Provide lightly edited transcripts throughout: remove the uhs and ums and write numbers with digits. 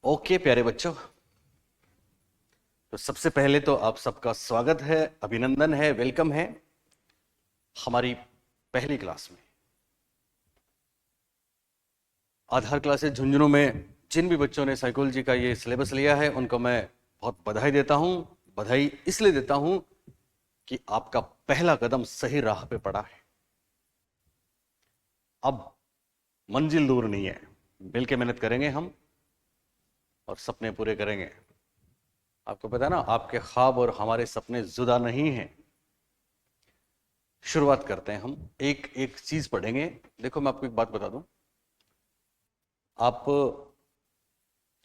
Okay प्यारे बच्चों, तो सबसे पहले तो आप सबका स्वागत है, अभिनंदन है, वेलकम है हमारी पहली क्लास में। आधार क्लासेस झुंझुनू में जिन भी बच्चों ने साइकोलॉजी का ये सिलेबस लिया है उनको मैं बहुत बधाई देता हूं। बधाई इसलिए देता हूं कि आपका पहला कदम सही राह पे पड़ा है। अब मंजिल दूर नहीं है, मिलके मेहनत करेंगे हम और सपने पूरे करेंगे। आपको पता है ना, आपके ख्वाब और हमारे सपने जुदा नहीं हैं। शुरुआत करते हैं, हम एक एक चीज पढ़ेंगे। देखो मैं आपको एक बात बता दूं, आप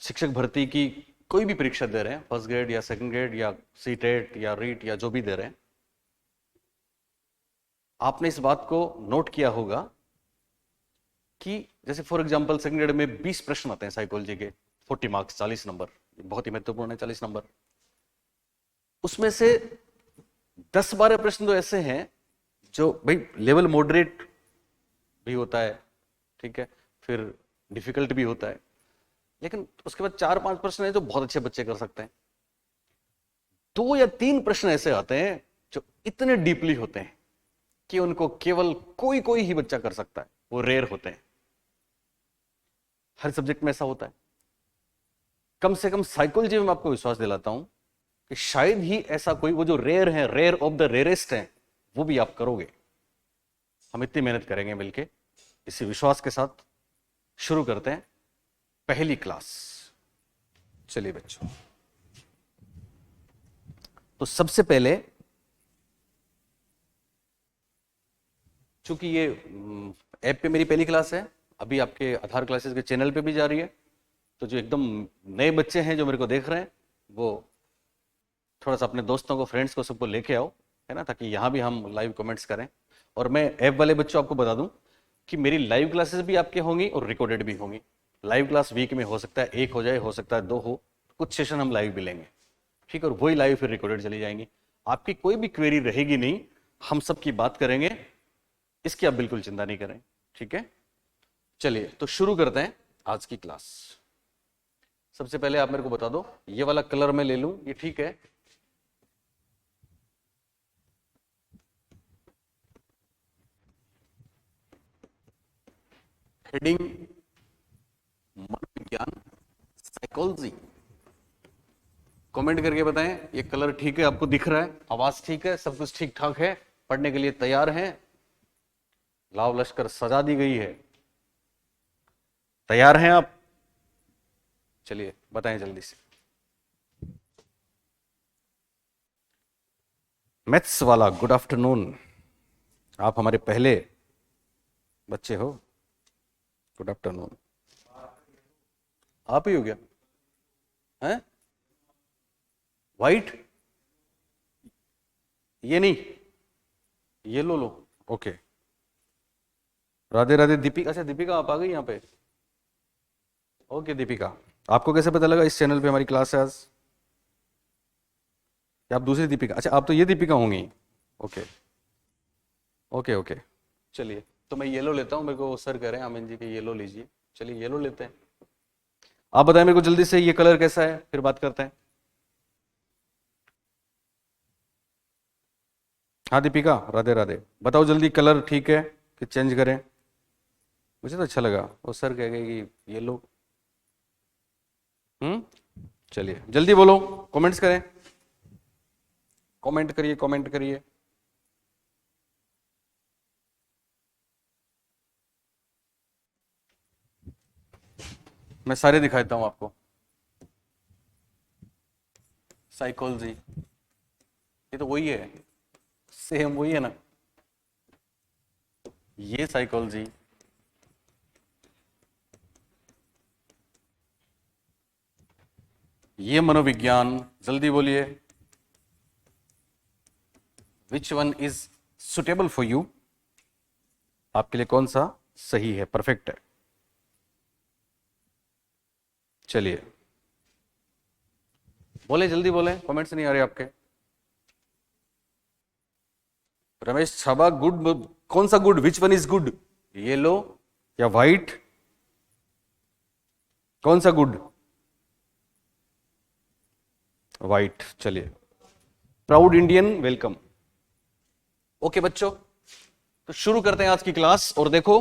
शिक्षक भर्ती की कोई भी परीक्षा दे रहे हैं, फर्स्ट ग्रेड या सेकंड ग्रेड या सीटेट या रीट या जो भी दे रहे हैं, आपने इस बात को नोट किया होगा कि जैसे फॉर एग्जांपल सेकंड ग्रेड में 20 प्रश्न आते हैं साइकोलॉजी के, 40 मार्क्स, 40 नंबर, बहुत ही महत्वपूर्ण है 40 नंबर। उसमें से 10-12 प्रश्न तो ऐसे हैं जो भाई लेवल मॉडरेट भी होता है, ठीक है, फिर डिफिकल्ट भी होता है, लेकिन उसके बाद 4-5 प्रश्न है जो बहुत अच्छे बच्चे कर सकते हैं। 2 या 3 प्रश्न ऐसे आते हैं जो इतने डीपली होते हैं कि उनको केवल कोई कोई ही बच्चा कर सकता है, वो रेयर होते हैं। हर सब्जेक्ट में ऐसा होता है। कम से कम साइकोलॉजी में मैं आपको विश्वास दिलाता हूं कि शायद ही ऐसा कोई, वो जो रेयर है, रेयर ऑफ द रेयरेस्ट है, वो भी आप करोगे। हम इतनी मेहनत करेंगे मिलके, इसी विश्वास के साथ शुरू करते हैं पहली क्लास। चलिए बच्चों, तो सबसे पहले, चूंकि ये ऐप पे मेरी पहली क्लास है, अभी आपके आधार क्लासेस के चैनल पे भी जा रही है, तो जो एकदम नए बच्चे हैं जो मेरे को देख रहे हैं, वो थोड़ा सा अपने दोस्तों को, फ्रेंड्स को, सबको लेके आओ, है ना, ताकि यहाँ भी हम लाइव कमेंट्स करें। और मैं ऐप वाले बच्चों आपको बता दूं कि मेरी लाइव क्लासेस भी आपके होंगी और रिकॉर्डेड भी होंगी। लाइव क्लास वीक में हो सकता है 1 हो जाए, हो सकता है 2 हो, कुछ सेशन हम लाइव भी लेंगे, ठीक है, और वही लाइव फिर रिकॉर्डेड चली जाएंगी। आपकी कोई भी क्वेरी रहेगी नहीं, हम सबकी बात करेंगे, इसकी आप बिल्कुल चिंता नहीं करें, ठीक है। चलिए तो शुरू करते हैं आज की क्लास। सबसे पहले आप मेरे को बता दो, ये वाला कलर मैं ले लूं, ये ठीक है? हेडिंग मनोविज्ञान, साइकोलॉजी। कमेंट करके बताएं ये कलर ठीक है, आपको दिख रहा है, आवाज ठीक है, सब कुछ ठीक ठाक है, पढ़ने के लिए तैयार हैं? लाव लश्कर सजा दी गई है, तैयार हैं आप? चलिए बताएं जल्दी से। मैथ्स वाला गुड आफ्टरनून, आप हमारे पहले बच्चे हो, गुड आफ्टरनून। आप ही हो गया हैं? वाइट ये नहीं, ये लो लो, ओके। राधे राधे दीपिका, अच्छा दीपिका आप आ गई यहाँ पे, ओके दीपिका। आपको कैसे पता लगा इस चैनल पे हमारी क्लास है आज? या आप दूसरी दीपिका? अच्छा आप तो ये दीपिका होंगी, ओके ओके ओके। चलिए तो मैं येलो लेता हूँ, मेरे को सर कह रहे हैं अमिन जी के येलो लीजिए, चलिए येलो लेते हैं। आप बताएं मेरे को जल्दी से ये कलर कैसा है, फिर बात करते हैं। हाँ दीपिका, राधे राधे, बताओ जल्दी, कलर ठीक है कि चेंज करें? मुझे तो अच्छा लगा, वो सर कह गए कि येलो। चलिए जल्दी बोलो, कमेंट्स करें, कमेंट करिए, कमेंट करिए। मैं सारे दिखाता हूं आपको। साइकोलॉजी, ये तो वही है, सेम वही है ना, ये साइकोलॉजी, ये मनोविज्ञान, जल्दी बोलिए, which one is suitable for you, आपके लिए कौन सा सही है, परफेक्ट है। चलिए बोले, जल्दी बोले, कमेंट्स नहीं आ रहे आपके। रमेश छाबा, गुड, कौन सा good, which one is good, yellow या व्हाइट, कौन सा गुड, व्हाइट। चलिए, प्राउड इंडियन, वेलकम। ओके बच्चों, तो शुरू करते हैं आज की क्लास। और देखो,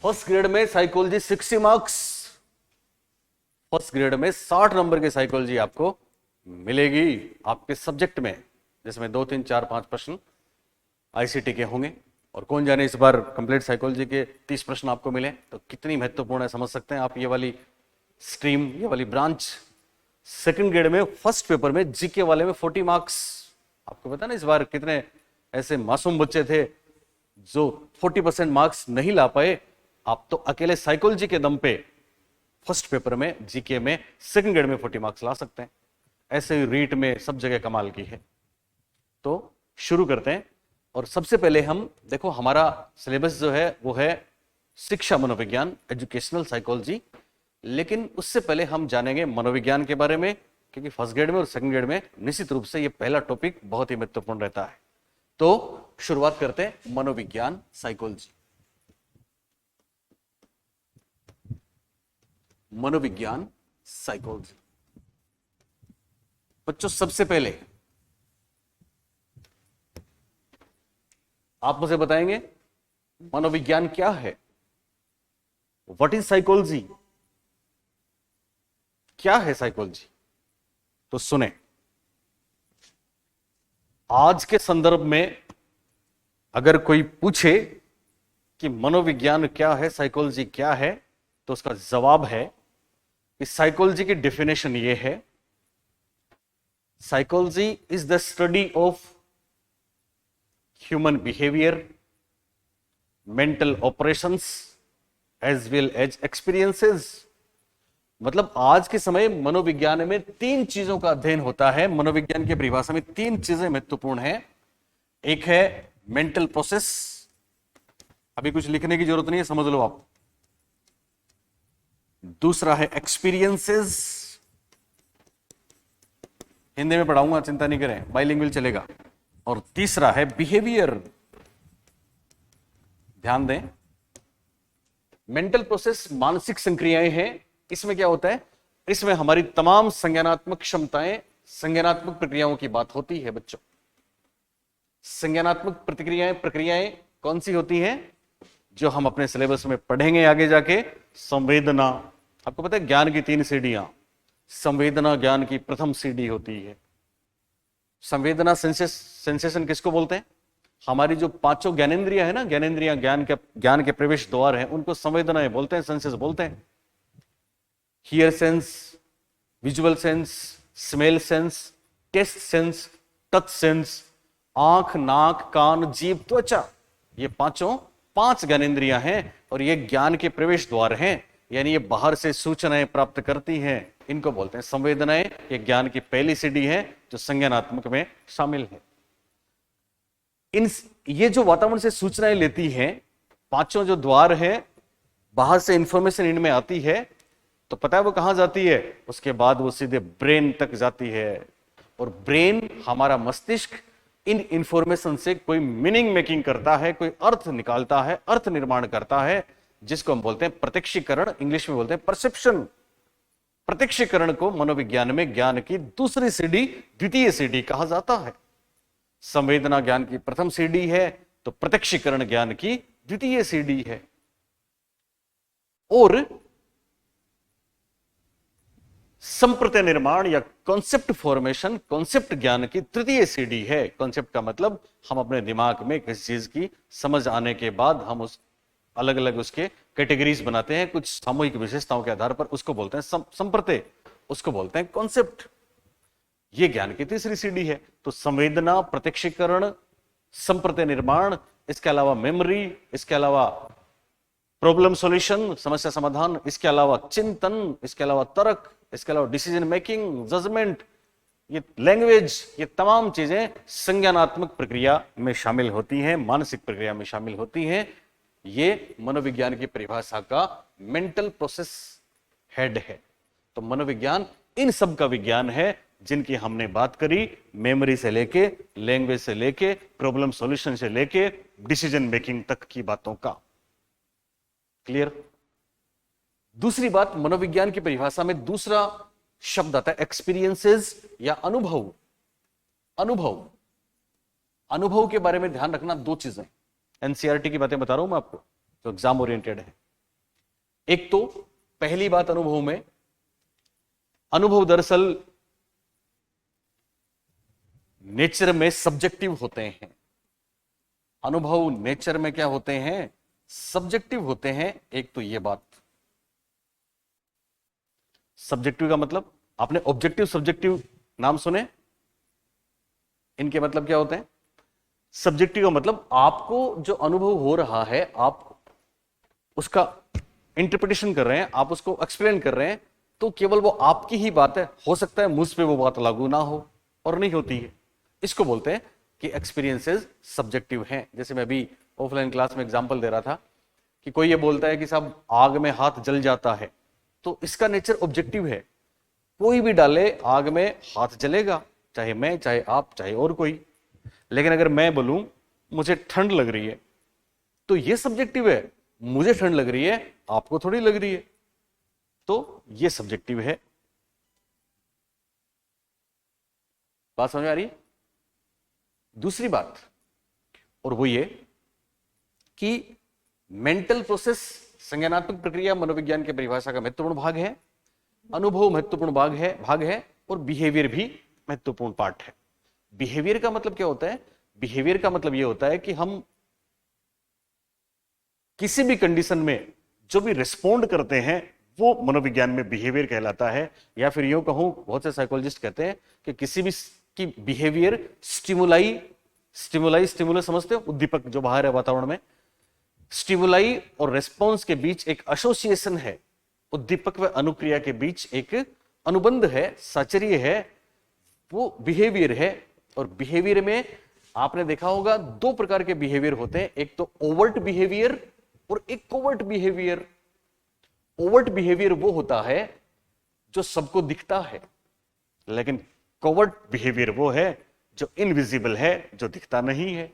फर्स्ट ग्रेड में साइकोलॉजी 60 मार्क्स, फर्स्ट ग्रेड में 60 नंबर की साइकोलॉजी आपको मिलेगी आपके सब्जेक्ट में, जिसमें 2, 3, 4, 5 प्रश्न आईसीटी के होंगे। और कौन जाने इस बार कंप्लीट साइकोलॉजी के 30 प्रश्न आपको मिले तो कितनी महत्वपूर्ण है, समझ सकते हैं आप। ये वाली स्ट्रीम, ये वाली ब्रांच सेकंड ग्रेड में फर्स्ट पेपर में जीके वाले में 40 मार्क्स। आपको पता ना इस बार कितने ऐसे मासूम बच्चे थे जो 40% मार्क्स नहीं ला पाए। आप तो अकेले साइकोलॉजी के दम पे फर्स्ट पेपर में जीके में सेकंड ग्रेड में 40 मार्क्स ला सकते हैं। ऐसे ही रीट में सब जगह कमाल की है। तो शुरू करते हैं। और सबसे पहले हम देखो, हमारा सिलेबस जो है वो है शिक्षा मनोविज्ञान, एजुकेशनल साइकोलॉजी। लेकिन उससे पहले हम जानेंगे मनोविज्ञान के बारे में, क्योंकि फर्स्ट ग्रेड में और सेकंड ग्रेड में निश्चित रूप से ये पहला टॉपिक बहुत ही महत्वपूर्ण रहता है। तो शुरुआत करते हैं मनोविज्ञान साइकोलॉजी। मनोविज्ञान साइकोलॉजी बच्चों, सबसे पहले आप मुझे बताएंगे मनोविज्ञान क्या है, व्हाट इज साइकोलॉजी, क्या है साइकोलॉजी। तो सुने, आज के संदर्भ में अगर कोई पूछे कि मनोविज्ञान क्या है, साइकोलॉजी क्या है, तो उसका जवाब है कि साइकोलॉजी की डेफिनेशन ये है, psychology is the study of human behaviour, mental operations as well as experiences. मतलब आज के समय मनोविज्ञान में 3 चीजों का अध्ययन होता है। मनोविज्ञान की परिभाषा में 3 चीजें महत्वपूर्ण हैं। एक है मेंटल प्रोसेस, अभी कुछ लिखने की जरूरत नहीं है, समझ लो आप। दूसरा है एक्सपीरियंसेस, हिंदी में पढ़ाऊंगा, चिंता नहीं करें, बाइलिंगुअल चलेगा। और तीसरा है बिहेवियर। ध्यान दें, मेंटल प्रोसेस मानसिक संक्रियाएं हैं। इसमें क्या होता है, इसमें हमारी तमाम संज्ञानात्मक क्षमताएं, संज्ञानात्मक प्रक्रियाओं की बात होती है बच्चों। संज्ञानात्मक प्रक्रियाएं कौन सी होती हैं, जो हम अपने सिलेबस में पढ़ेंगे आगे जाके। संवेदना, आपको पता है ज्ञान की 3 सीढ़ियां, संवेदना ज्ञान की प्रथम सीढ़ी होती है। संवेदना सेंसेशन किसको बोलते हैं, हमारी जो 5 ज्ञानेंद्रियां है ना, ज्ञानेंद्रियां ज्ञान के प्रवेश द्वार हैं, उनको संवेदनाएं बोलते हैं, सेंसेस बोलते हैं। Hear sense, visual sense, smell sense, taste sense, touch sense, आंख, नाक, कान, जीभ, त्वचा, ये 5 ज्ञानेंद्रियां हैं और ये ज्ञान के प्रवेश द्वार हैं। यानी ये बाहर से सूचनाएं प्राप्त करती हैं, इनको बोलते हैं संवेदनाएं। ये ज्ञान की पहली सीढ़ी है जो संज्ञानात्मक में शामिल है। ये जो वातावरण से सूचनाएं लेती हैं, 5 जो द्वार है, बाहर से इंफॉर्मेशन इनमें आती है, तो पता है वो कहां जाती है, उसके बाद वो सीधे ब्रेन तक जाती है। और ब्रेन, हमारा मस्तिष्क, इन इंफॉर्मेशन से कोई मीनिंग मेकिंग करता है, कोई अर्थ निकालता है, अर्थ निर्माण करता है, जिसको हम बोलते हैं प्रत्यक्षीकरण, इंग्लिश में बोलते हैं परसेप्शन। प्रत्यक्षीकरण को मनोविज्ञान में ज्ञान की दूसरी सीढ़ी, द्वितीय सीढ़ी कहा जाता है। संवेदना ज्ञान की प्रथम सीढ़ी है, तो प्रत्यक्षीकरण ज्ञान की द्वितीय सीढ़ी है। और संप्रत्यय निर्माण या कॉन्सेप्ट फॉर्मेशन, कॉन्सेप्ट ज्ञान की तृतीय सीढ़ी है। कॉन्सेप्ट का मतलब हम अपने दिमाग में किसी चीज की समझ आने के बाद हम उस अलग अलग उसके कैटेगरीज बनाते हैं, कुछ सामूहिक विशेषताओं के आधार पर, उसको बोलते हैं संप्रत्यय, उसको बोलते हैं कॉन्सेप्ट। ये ज्ञान की तीसरी सीढ़ी है। तो संवेदना, प्रत्यक्षीकरण, संप्रत्यय निर्माण, इसके अलावा मेमोरी, इसके अलावा प्रॉब्लम सॉल्यूशन, समस्या समाधान, इसके अलावा चिंतन, इसके अलावा तर्क, इसके अलावा डिसीजन मेकिंग, जजमेंट, ये लैंग्वेज, ये तमाम चीजें संज्ञानात्मक प्रक्रिया में शामिल होती हैं, मानसिक प्रक्रिया में शामिल होती हैं। ये मनोविज्ञान की परिभाषा का मेंटल प्रोसेस हेड है। तो मनोविज्ञान इन सब का विज्ञान है जिनकी हमने बात करी, मेमोरी से लेके, लैंग्वेज से लेके, प्रॉब्लम सॉल्यूशन से लेके, डिसीजन मेकिंग तक की बातों का। क्लियर? दूसरी बात, मनोविज्ञान की परिभाषा में दूसरा शब्द आता है एक्सपीरियंसेस या अनुभव। अनुभव, अनुभव के बारे में ध्यान रखना दो चीजें, एनसीईआरटी की बातें बता रहा हूं मैं आपको जो एग्जाम ओरिएंटेड है। एक तो पहली बात, अनुभव में, अनुभव दरअसल नेचर में सब्जेक्टिव होते हैं। अनुभव नेचर में क्या होते हैं? सब्जेक्टिव होते हैं। एक तो ये बात, सब्जेक्टिव का मतलब, आपने ऑब्जेक्टिव सब्जेक्टिव नाम सुने? इनके मतलब क्या होते हैं? सब्जेक्टिव का मतलब आपको जो अनुभव हो रहा है, आप उसका इंटरप्रिटेशन कर रहे हैं, आप उसको एक्सप्लेन कर रहे हैं, तो केवल वो आपकी ही बात है। हो सकता है मुझ पे वो बात लागू ना हो और नहीं होती है। इसको बोलते हैं कि एक्सपीरियंसेस सब्जेक्टिव हैं। जैसे मैं अभी ऑफलाइन क्लास में एग्जांपल दे रहा था कि कोई ये बोलता है कि साहब आग में हाथ जल जाता है, तो इसका नेचर ऑब्जेक्टिव है। कोई भी डाले आग में हाथ जलेगा, चाहे मैं, चाहे आप, चाहे और कोई। लेकिन अगर मैं बोलूं मुझे ठंड लग रही है, तो ये सब्जेक्टिव है। मुझे ठंड लग रही है, आपको थोड़ी लग रही है, तो ये सब्जेक्टिव है। बात समझ में आ रही है? दूसरी बात, और वो ये कि मेंटल प्रोसेस, संज्ञानात्मक प्रक्रिया मनोविज्ञान की परिभाषा का महत्वपूर्ण भाग है, अनुभव महत्वपूर्ण भाग है और बिहेवियर भी महत्वपूर्ण पार्ट है। बिहेवियर का मतलब क्या होता है? बिहेवियर का मतलब यह होता है कि हम किसी भी कंडीशन में जो भी रिस्पोंड करते हैं वो मनोविज्ञान में बिहेवियर कहलाता है। या फिर यूं कहूं, बहुत से साइकोलॉजिस्ट कहते हैं कि किसी भी की बिहेवियर स्टिमुलस समझते हो, उद्दीपक जो बाहर है वातावरण में, स्टिमुलाई और रेस्पॉन्स के बीच एक एसोसिएशन है, उद्दीपक व अनुक्रिया के बीच एक अनुबंध है, साचर्य है, वो बिहेवियर है। और बिहेवियर में आपने देखा होगा दो प्रकार के बिहेवियर होते हैं, एक तो ओवर्ट बिहेवियर और एक कोवर्ट बिहेवियर। ओवर्ट बिहेवियर वो होता है जो सबको दिखता है, लेकिन कोवर्ट बिहेवियर वो है जो इनविजिबल है, जो दिखता नहीं है।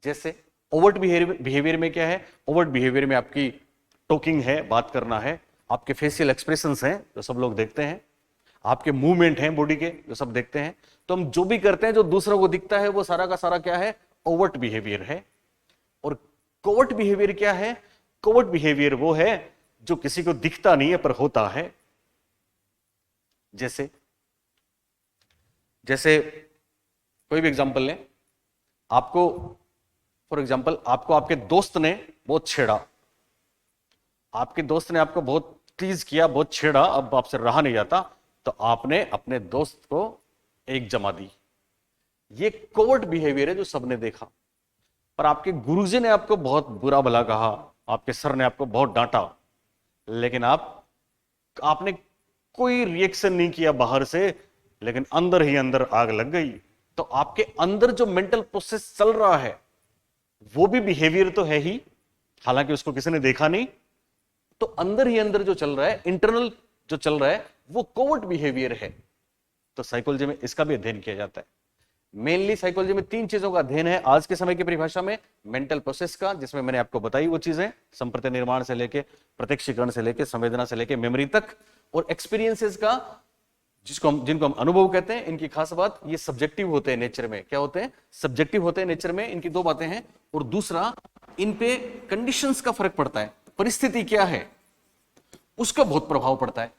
जैसे ओवर्ट बिहेवियर में क्या है? ओवर्ट बिहेवियर में आपकी टॉकिंग है, बात करना है, आपके फेशियल एक्सप्रेशंस हैं जो सब लोग देखते हैं, आपके मूवमेंट हैं बॉडी के जो सब देखते हैं। तो हम जो भी करते हैं जो दूसरों को दिखता है वो सारा का सारा क्या है? ओवर्ट बिहेवियर है। और कोवर्ट बिहेवियर क्या है? कोवर्ट बिहेवियर वो है जो किसी को दिखता नहीं है पर होता है। जैसे कोई भी एग्जांपल लें, आपको फॉर एग्जांपल आपको आपके दोस्त ने बहुत छेड़ा, आपके दोस्त ने आपको बहुत टीज किया, बहुत छेड़ा, अब आपसे रहा नहीं जाता, तो आपने अपने दोस्त को एक जमा दी। ये कोवर्ट बिहेवियर है जो सबने देखा। पर आपके गुरुजी ने आपको बहुत बुरा भला कहा, आपके सर ने आपको बहुत डांटा, लेकिन आपने कोई रिएक्शन नहीं किया बाहर से, लेकिन अंदर ही अंदर आग लग गई। तो आपके अंदर जो मेंटल प्रोसेस चल रहा है वो भी बिहेवियर तो है ही, हालांकि उसको किसी ने देखा नहीं। तो अंदर ही अंदर जो चल रहा है, इंटरनल जो चल रहा है, वो कोवर्ट बिहेवियर है। तो साइकोलॉजी में इसका भी अध्ययन किया जाता है। मेनली साइकोलॉजी में तीन चीजों का अध्ययन है आज के समय की परिभाषा में। मेंटल प्रोसेस का, जिसमें मैंने आपको बताई वो चीजें, संप्रति निर्माण से लेके, प्रत्यक्षीकरण से लेके, संवेदना से लेके मेमोरी तक, और एक्सपीरियंसेस का जिनको हम अनुभव कहते हैं। इनकी खास बात, ये सब्जेक्टिव होते हैं नेचर में। क्या होते हैं? सब्जेक्टिव होते हैं नेचर में। इनकी दो बातें हैं। और दूसरा, इन पे कंडीशंस का फर्क पड़ता है, परिस्थिति क्या है उसका बहुत प्रभाव पड़ता है।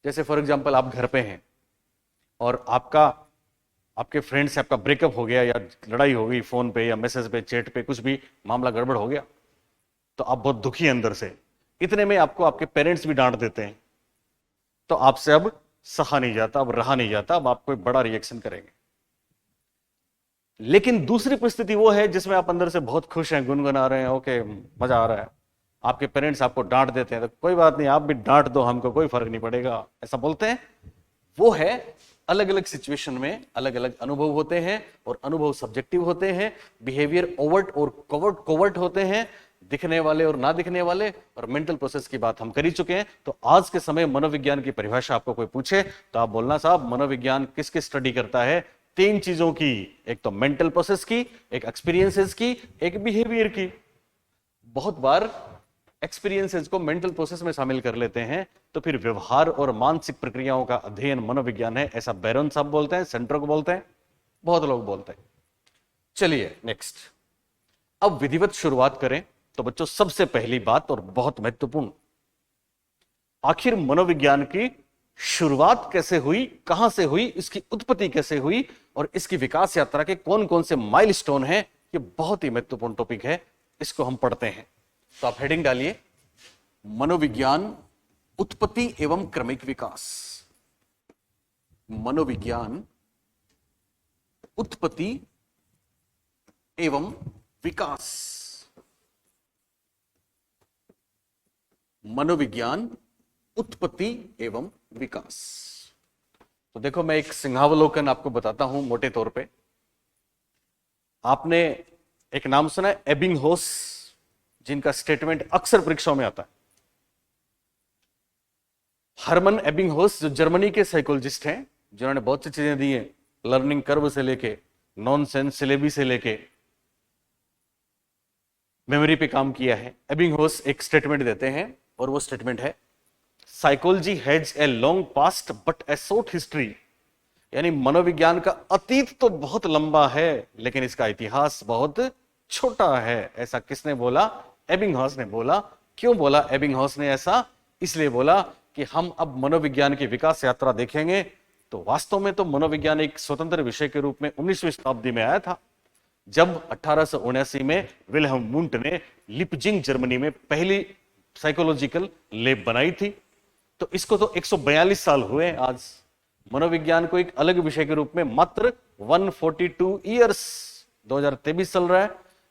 जैसे फॉर एग्जांपल आप घर पे हैं और आपके फ्रेंड से आपका ब्रेकअप हो गया, या लड़ाई हो गई फोन पे या मैसेज पे, चैट पे, कुछ भी मामला गड़बड़ हो गया, तो आप बहुत दुखी हैं अंदर से। इतने में आपको आपके पेरेंट्स भी डांट देते हैं, तो आपसे अब सहा नहीं जाता, अब रहा नहीं जाता, अब आप कोई बड़ा रिएक्शन करेंगे। लेकिन दूसरी परिस्थिति वो है जिसमें आप अंदर से बहुत खुश हैं, गुनगुना रहे हैं, ओके मजा आ रहा है, आपके पेरेंट्स आपको डांट देते हैं तो कोई बात नहीं, आप भी डांट दो, हमको कोई फर्क नहीं पड़ेगा, ऐसा बोलते हैं। वो है अलग अलग सिचुएशन में अलग अलग अनुभव होते हैं और अनुभव सब्जेक्टिव होते हैं। बिहेवियर ओवर्ट और कोवर्ट होते हैं, दिखने वाले और ना दिखने वाले। और मेंटल प्रोसेस की बात हम कर ही चुके हैं। तो आज के समय मनोविज्ञान की परिभाषा आपको कोई पूछे तो आप बोलना साहब मनोविज्ञान किसकी स्टडी करता है? तीन चीजों की, एक तो मेंटल प्रोसेस की, एक एक्सपीरियंसेस की, एक बिहेवियर की। बहुत बार एक्सपीरियंसेस को मेंटल प्रोसेस में शामिल कर लेते हैं, तो फिर व्यवहार और मानसिक प्रक्रियाओं का अध्ययन मनोविज्ञान है, ऐसा बैरन साहब बोलते हैं, सेंटर को बोलते हैं, बहुत लोग बोलते हैं। चलिए नेक्स्ट, अब विधिवत शुरुआत करें तो बच्चों सबसे पहली बात और बहुत महत्वपूर्ण, आखिर मनोविज्ञान की शुरुआत कैसे हुई, कहां से हुई, इसकी उत्पत्ति कैसे हुई और इसकी विकास यात्रा के कौन कौन से माइलस्टोन हैं, ये बहुत ही महत्वपूर्ण टॉपिक है, इसको हम पढ़ते हैं। तो आप हेडिंग डालिए, मनोविज्ञान उत्पत्ति एवं क्रमिक विकास। मनोविज्ञान उत्पत्ति एवं विकास। मनोविज्ञान उत्पत्ति एवं विकास। तो देखो मैं एक सिंहावलोकन आपको बताता हूं मोटे तौर पे। आपने एक नाम सुना है एबिंगहॉस, जिनका स्टेटमेंट अक्सर परीक्षाओं में आता है। हरमन एबिंगहॉस जो जर्मनी के साइकोलॉजिस्ट हैं, जिन्होंने बहुत सी चीजें दी हैं, लर्निंग कर्व से लेके नॉनसेंस सिलेबी से लेके मेमोरी पे काम किया है। एबिंगहॉस एक स्टेटमेंट देते हैं और वो स्टेटमेंट है, psychology has a long past but A short history. यानी मनोविज्ञान का अतीत तो बहुत लंबा है लेकिन इसका इतिहास बहुत छोटा है। ऐसा किसने बोला? एबिंगहॉस ने बोला। क्यों बोला एबिंगहॉस ने ऐसा? इसलिए बोला कि हम अब मनोविज्ञान की विकास यात्रा देखेंगे तो वास्तव में तो मनोविज्ञान एक स्वतंत्र विषय के रूप में 19वीं शताब्दी में आया था, जब 1879 में विल्हेम वुंट ने लिपजिंग जर्मनी में पहली साइकोलॉजिकल लैब बनाई थी। तो इसको तो 142 साल हुए आज। मनोविज्ञान को एक अलग विषय के रूप में मात्र 142 ईयर्स, 2023 चल रहा है,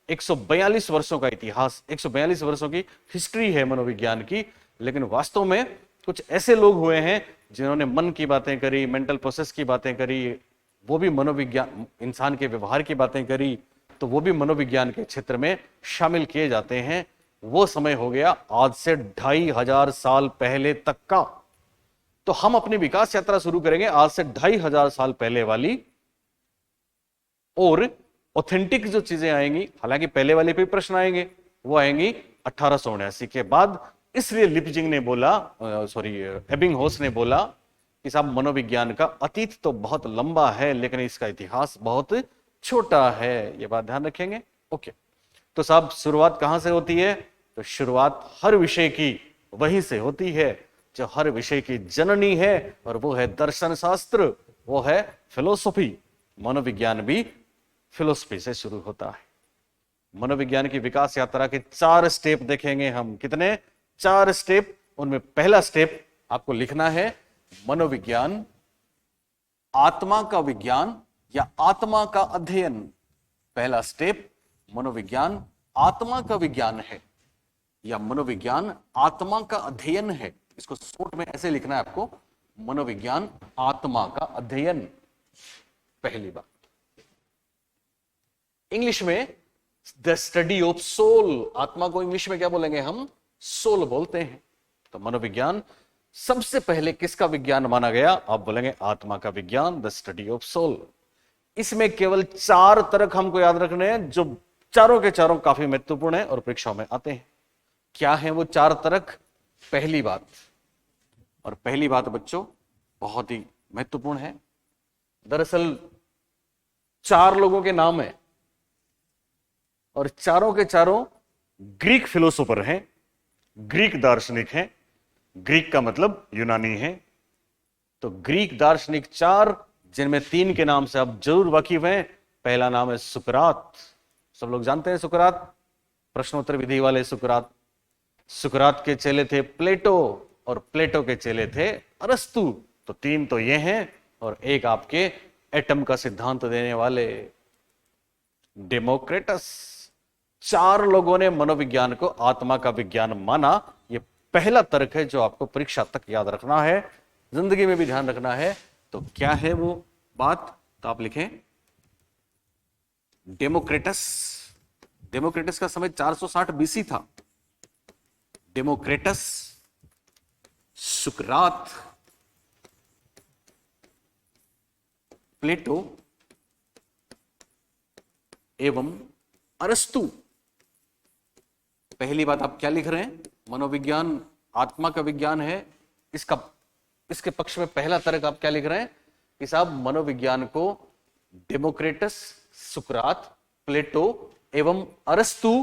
142 वर्षों का इतिहास, 142 वर्षों की हिस्ट्री है मनोविज्ञान की। लेकिन वास्तव में कुछ ऐसे लोग हुए हैं जिन्होंने मन की बातें करी, मेंटल प्रोसेस की बातें करी, वो भी मनोविज्ञान, इंसान के व्यवहार की बातें करी, तो वो भी मनोविज्ञान के क्षेत्र में शामिल किए जाते हैं। वो समय हो गया आज से 2500 साल पहले तक का। तो हम अपनी विकास यात्रा शुरू करेंगे आज से 2500 साल पहले वाली, और ऑथेंटिक जो चीजें आएंगी, हालांकि पहले वाले पे प्रश्न आएंगे, वो आएंगी 1879 के बाद। इसलिए लिपजिंग ने बोला, एबिंगहॉस ने बोला कि साहब मनोविज्ञान का अतीत तो बहुत लंबा है लेकिन इसका इतिहास बहुत छोटा है। ये बात ध्यान रखेंगे। ओके, तो साहब शुरुआत कहां से होती है? तो शुरुआत हर विषय की वहीं से होती है जो हर विषय की जननी है, और वो है दर्शन शास्त्र, वो है फिलोसॉफी। मनोविज्ञान भी फिलोसफी से शुरू होता है। मनोविज्ञान की विकास यात्रा के 4 स्टेप देखेंगे हम। कितने? 4 स्टेप। उनमें पहला स्टेप आपको लिखना है, मनोविज्ञान आत्मा का विज्ञान या आत्मा का अध्ययन। पहला स्टेप, मनोविज्ञान आत्मा का विज्ञान है या मनोविज्ञान आत्मा का अध्ययन है। इसको शॉर्ट में ऐसे लिखना है आपको, मनोविज्ञान आत्मा का अध्ययन। पहली बात। इंग्लिश में द स्टडी ऑफ सोल, आत्मा को इंग्लिश में क्या बोलेंगे हम? सोल बोलते हैं। तो मनोविज्ञान सबसे पहले किसका विज्ञान माना गया? आप बोलेंगे आत्मा का विज्ञान, द स्टडी ऑफ सोल। इसमें केवल 4 तर्क हमको याद रखने हैं जो चारों के चारों काफी महत्वपूर्ण है और परीक्षाओं में आते हैं। क्या है वो 4 तर्क? पहली बात, और पहली बात बच्चों बहुत ही महत्वपूर्ण है, दरअसल 4 लोगों के नाम है और चारों के चारों ग्रीक फिलोसोफर हैं, ग्रीक दार्शनिक हैं। ग्रीक का मतलब यूनानी है। तो ग्रीक दार्शनिक 4, जिनमें 3 के नाम से आप जरूर वाकिफ हैं। पहला नाम है सुकरात, सब लोग जानते हैं सुकरात, प्रश्नोत्तर विधि वाले सुकरात। सुकरात के चेले थे प्लेटो और प्लेटो के चेले थे अरस्तु। तो 3 तो ये हैं और एक आपके एटम का सिद्धांत देने वाले डेमोक्रेटस। 4 लोगों ने मनोविज्ञान को आत्मा का विज्ञान माना। यह पहला तर्क है जो आपको परीक्षा तक याद रखना है, जिंदगी में भी ध्यान रखना है। तो क्या है वो बात, तो आप लिखें डेमोक्रेटस। डेमोक्रेटस का समय 460 बीसी था। डेमोक्रेटस, सुकरात, प्लेटो एवं अरस्तु। पहली बात आप क्या लिख रहे हैं, मनोविज्ञान आत्मा का विज्ञान है, इसके पक्ष में पहला तर्क आप क्या लिख रहे हैं कि साहब मनोविज्ञान को डेमोक्रेटस, सुकरात, प्लेटो एवं अरस्तु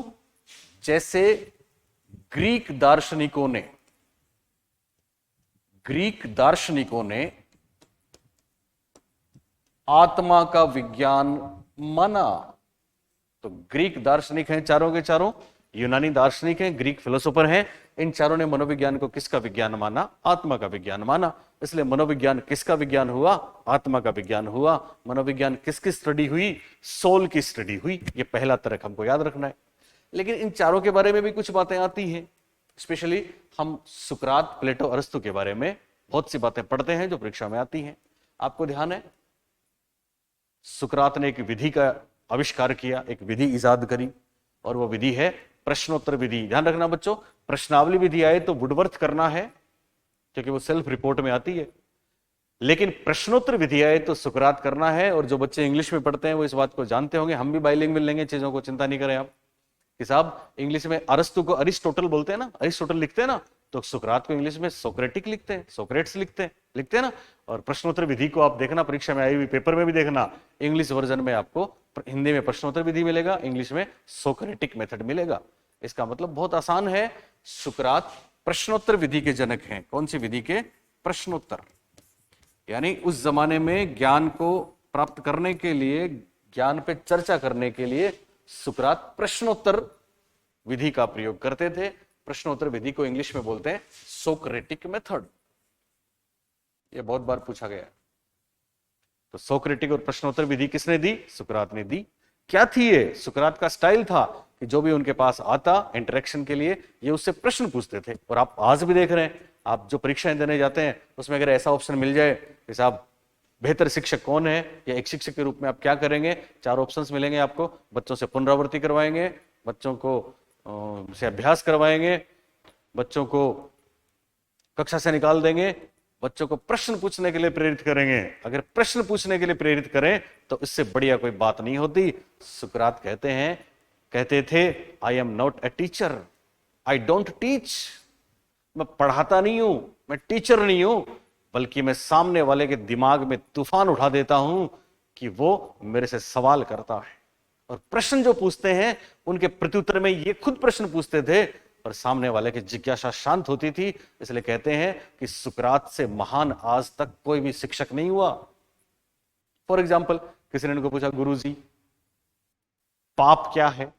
जैसे ग्रीक दार्शनिकों ने आत्मा का विज्ञान माना। तो ग्रीक दार्शनिक हैं चारों के चारों, यूनानी दार्शनिक हैं, ग्रीक फिलोसोफर हैं। इन चारों ने मनोविज्ञान को किसका विज्ञान माना, आत्मा का विज्ञान माना। इसलिए मनोविज्ञान किसका विज्ञान हुआ, आत्मा का विज्ञान हुआ। मनोविज्ञान किसकी स्टडी हुई, सोल की स्टडी हुई। यह पहला तर्क हमको याद रखना है। लेकिन इन चारों के बारे में भी कुछ बातें आती हैं, स्पेशली हम सुकरात, प्लेटो, अरस्तु के बारे में बहुत सी बातें पढ़ते हैं जो परीक्षा में आती हैं। आपको ध्यान है सुकरात ने एक विधि का आविष्कार किया, एक विधि इजाद करी, और वो विधि है प्रश्नोत्तर विधि। ध्यान रखना बच्चों, प्रश्नावली विधि आए तो वुडवर्थ करना है क्योंकि वो सेल्फ रिपोर्ट में आती है, लेकिन प्रश्नोत्तर विधि आए तो सुकरात करना है। और जो बच्चे इंग्लिश में पढ़ते हैं वो इस बात को जानते होंगे, हम भी बाइलिंगुअल लेंगे, चीजों को चिंता नहीं करें आप कि साहब इंग्लिश में अरस्तु को अरिस्टोटल बोलते हैं ना, अरिस्टोटल लिखते हैं ना, तो सुकरात को इंग्लिश में सोक्रेटिक लिखते हैं, सोक्रेट्स लिखते हैं ना। और प्रश्नोत्तर विधि को आप देखना, परीक्षा में आई हुई पेपर में भी देखना, इंग्लिश वर्जन में आपको हिंदी में प्रश्नोत्तर विधि मिलेगा, इंग्लिश में सोक्रेटिक मेथड मिलेगा। इसका मतलब बहुत आसान है, सुकरात प्रश्नोत्तर विधि के जनक हैं। कौन सी विधि के, प्रश्नोत्तर। यानी उस जमाने में ज्ञान को प्राप्त करने के लिए, ज्ञान पे चर्चा करने के लिए सुकरात प्रश्नोत्तर विधि का प्रयोग करते थे। प्रश्नोत्तर विधि को इंग्लिश में बोलते हैं सोक्रेटिक मेथड। यह बहुत बार पूछा गया है। तो सोक्रेटिक और प्रश्नोत्तर विधि किसने दी, सुकरात ने दी। क्या थी ये, सुकरात का स्टाइल था कि जो भी उनके पास आता इंटरेक्शन के लिए, ये उससे प्रश्न पूछते थे। और आप आज भी देख रहे हैं, आप जो परीक्षाएं देने जाते हैं उसमें अगर ऐसा ऑप्शन मिल जाए कि साहब बेहतर शिक्षक कौन है, या एक शिक्षक के रूप में आप क्या करेंगे, 4 ऑप्शंस मिलेंगे आपको। बच्चों से पुनरावृत्ति करवाएंगे, बच्चों को से अभ्यास करवाएंगे, बच्चों को कक्षा से निकाल देंगे, बच्चों को प्रश्न पूछने के लिए प्रेरित करेंगे। अगर प्रश्न पूछने के लिए प्रेरित करें तो इससे बढ़िया कोई बात नहीं होती। सुकरात कहते थे I am not a teacher, I don't teach. मैं पढ़ाता नहीं हूं, मैं टीचर नहीं हूं, बल्कि मैं सामने वाले के दिमाग में तूफान उठा देता हूं कि वो मेरे से सवाल करता है। और प्रश्न जो पूछते हैं उनके प्रत्युत्तर में ये खुद प्रश्न पूछते थे और सामने वाले की जिज्ञासा शांत होती थी। इसलिए कहते हैं कि सुकरात से महान आज तक कोई भी शिक्षक नहीं हुआ। फॉर एग्जाम्पल, किसी ने उनको पूछा गुरुजी पाप क्या है,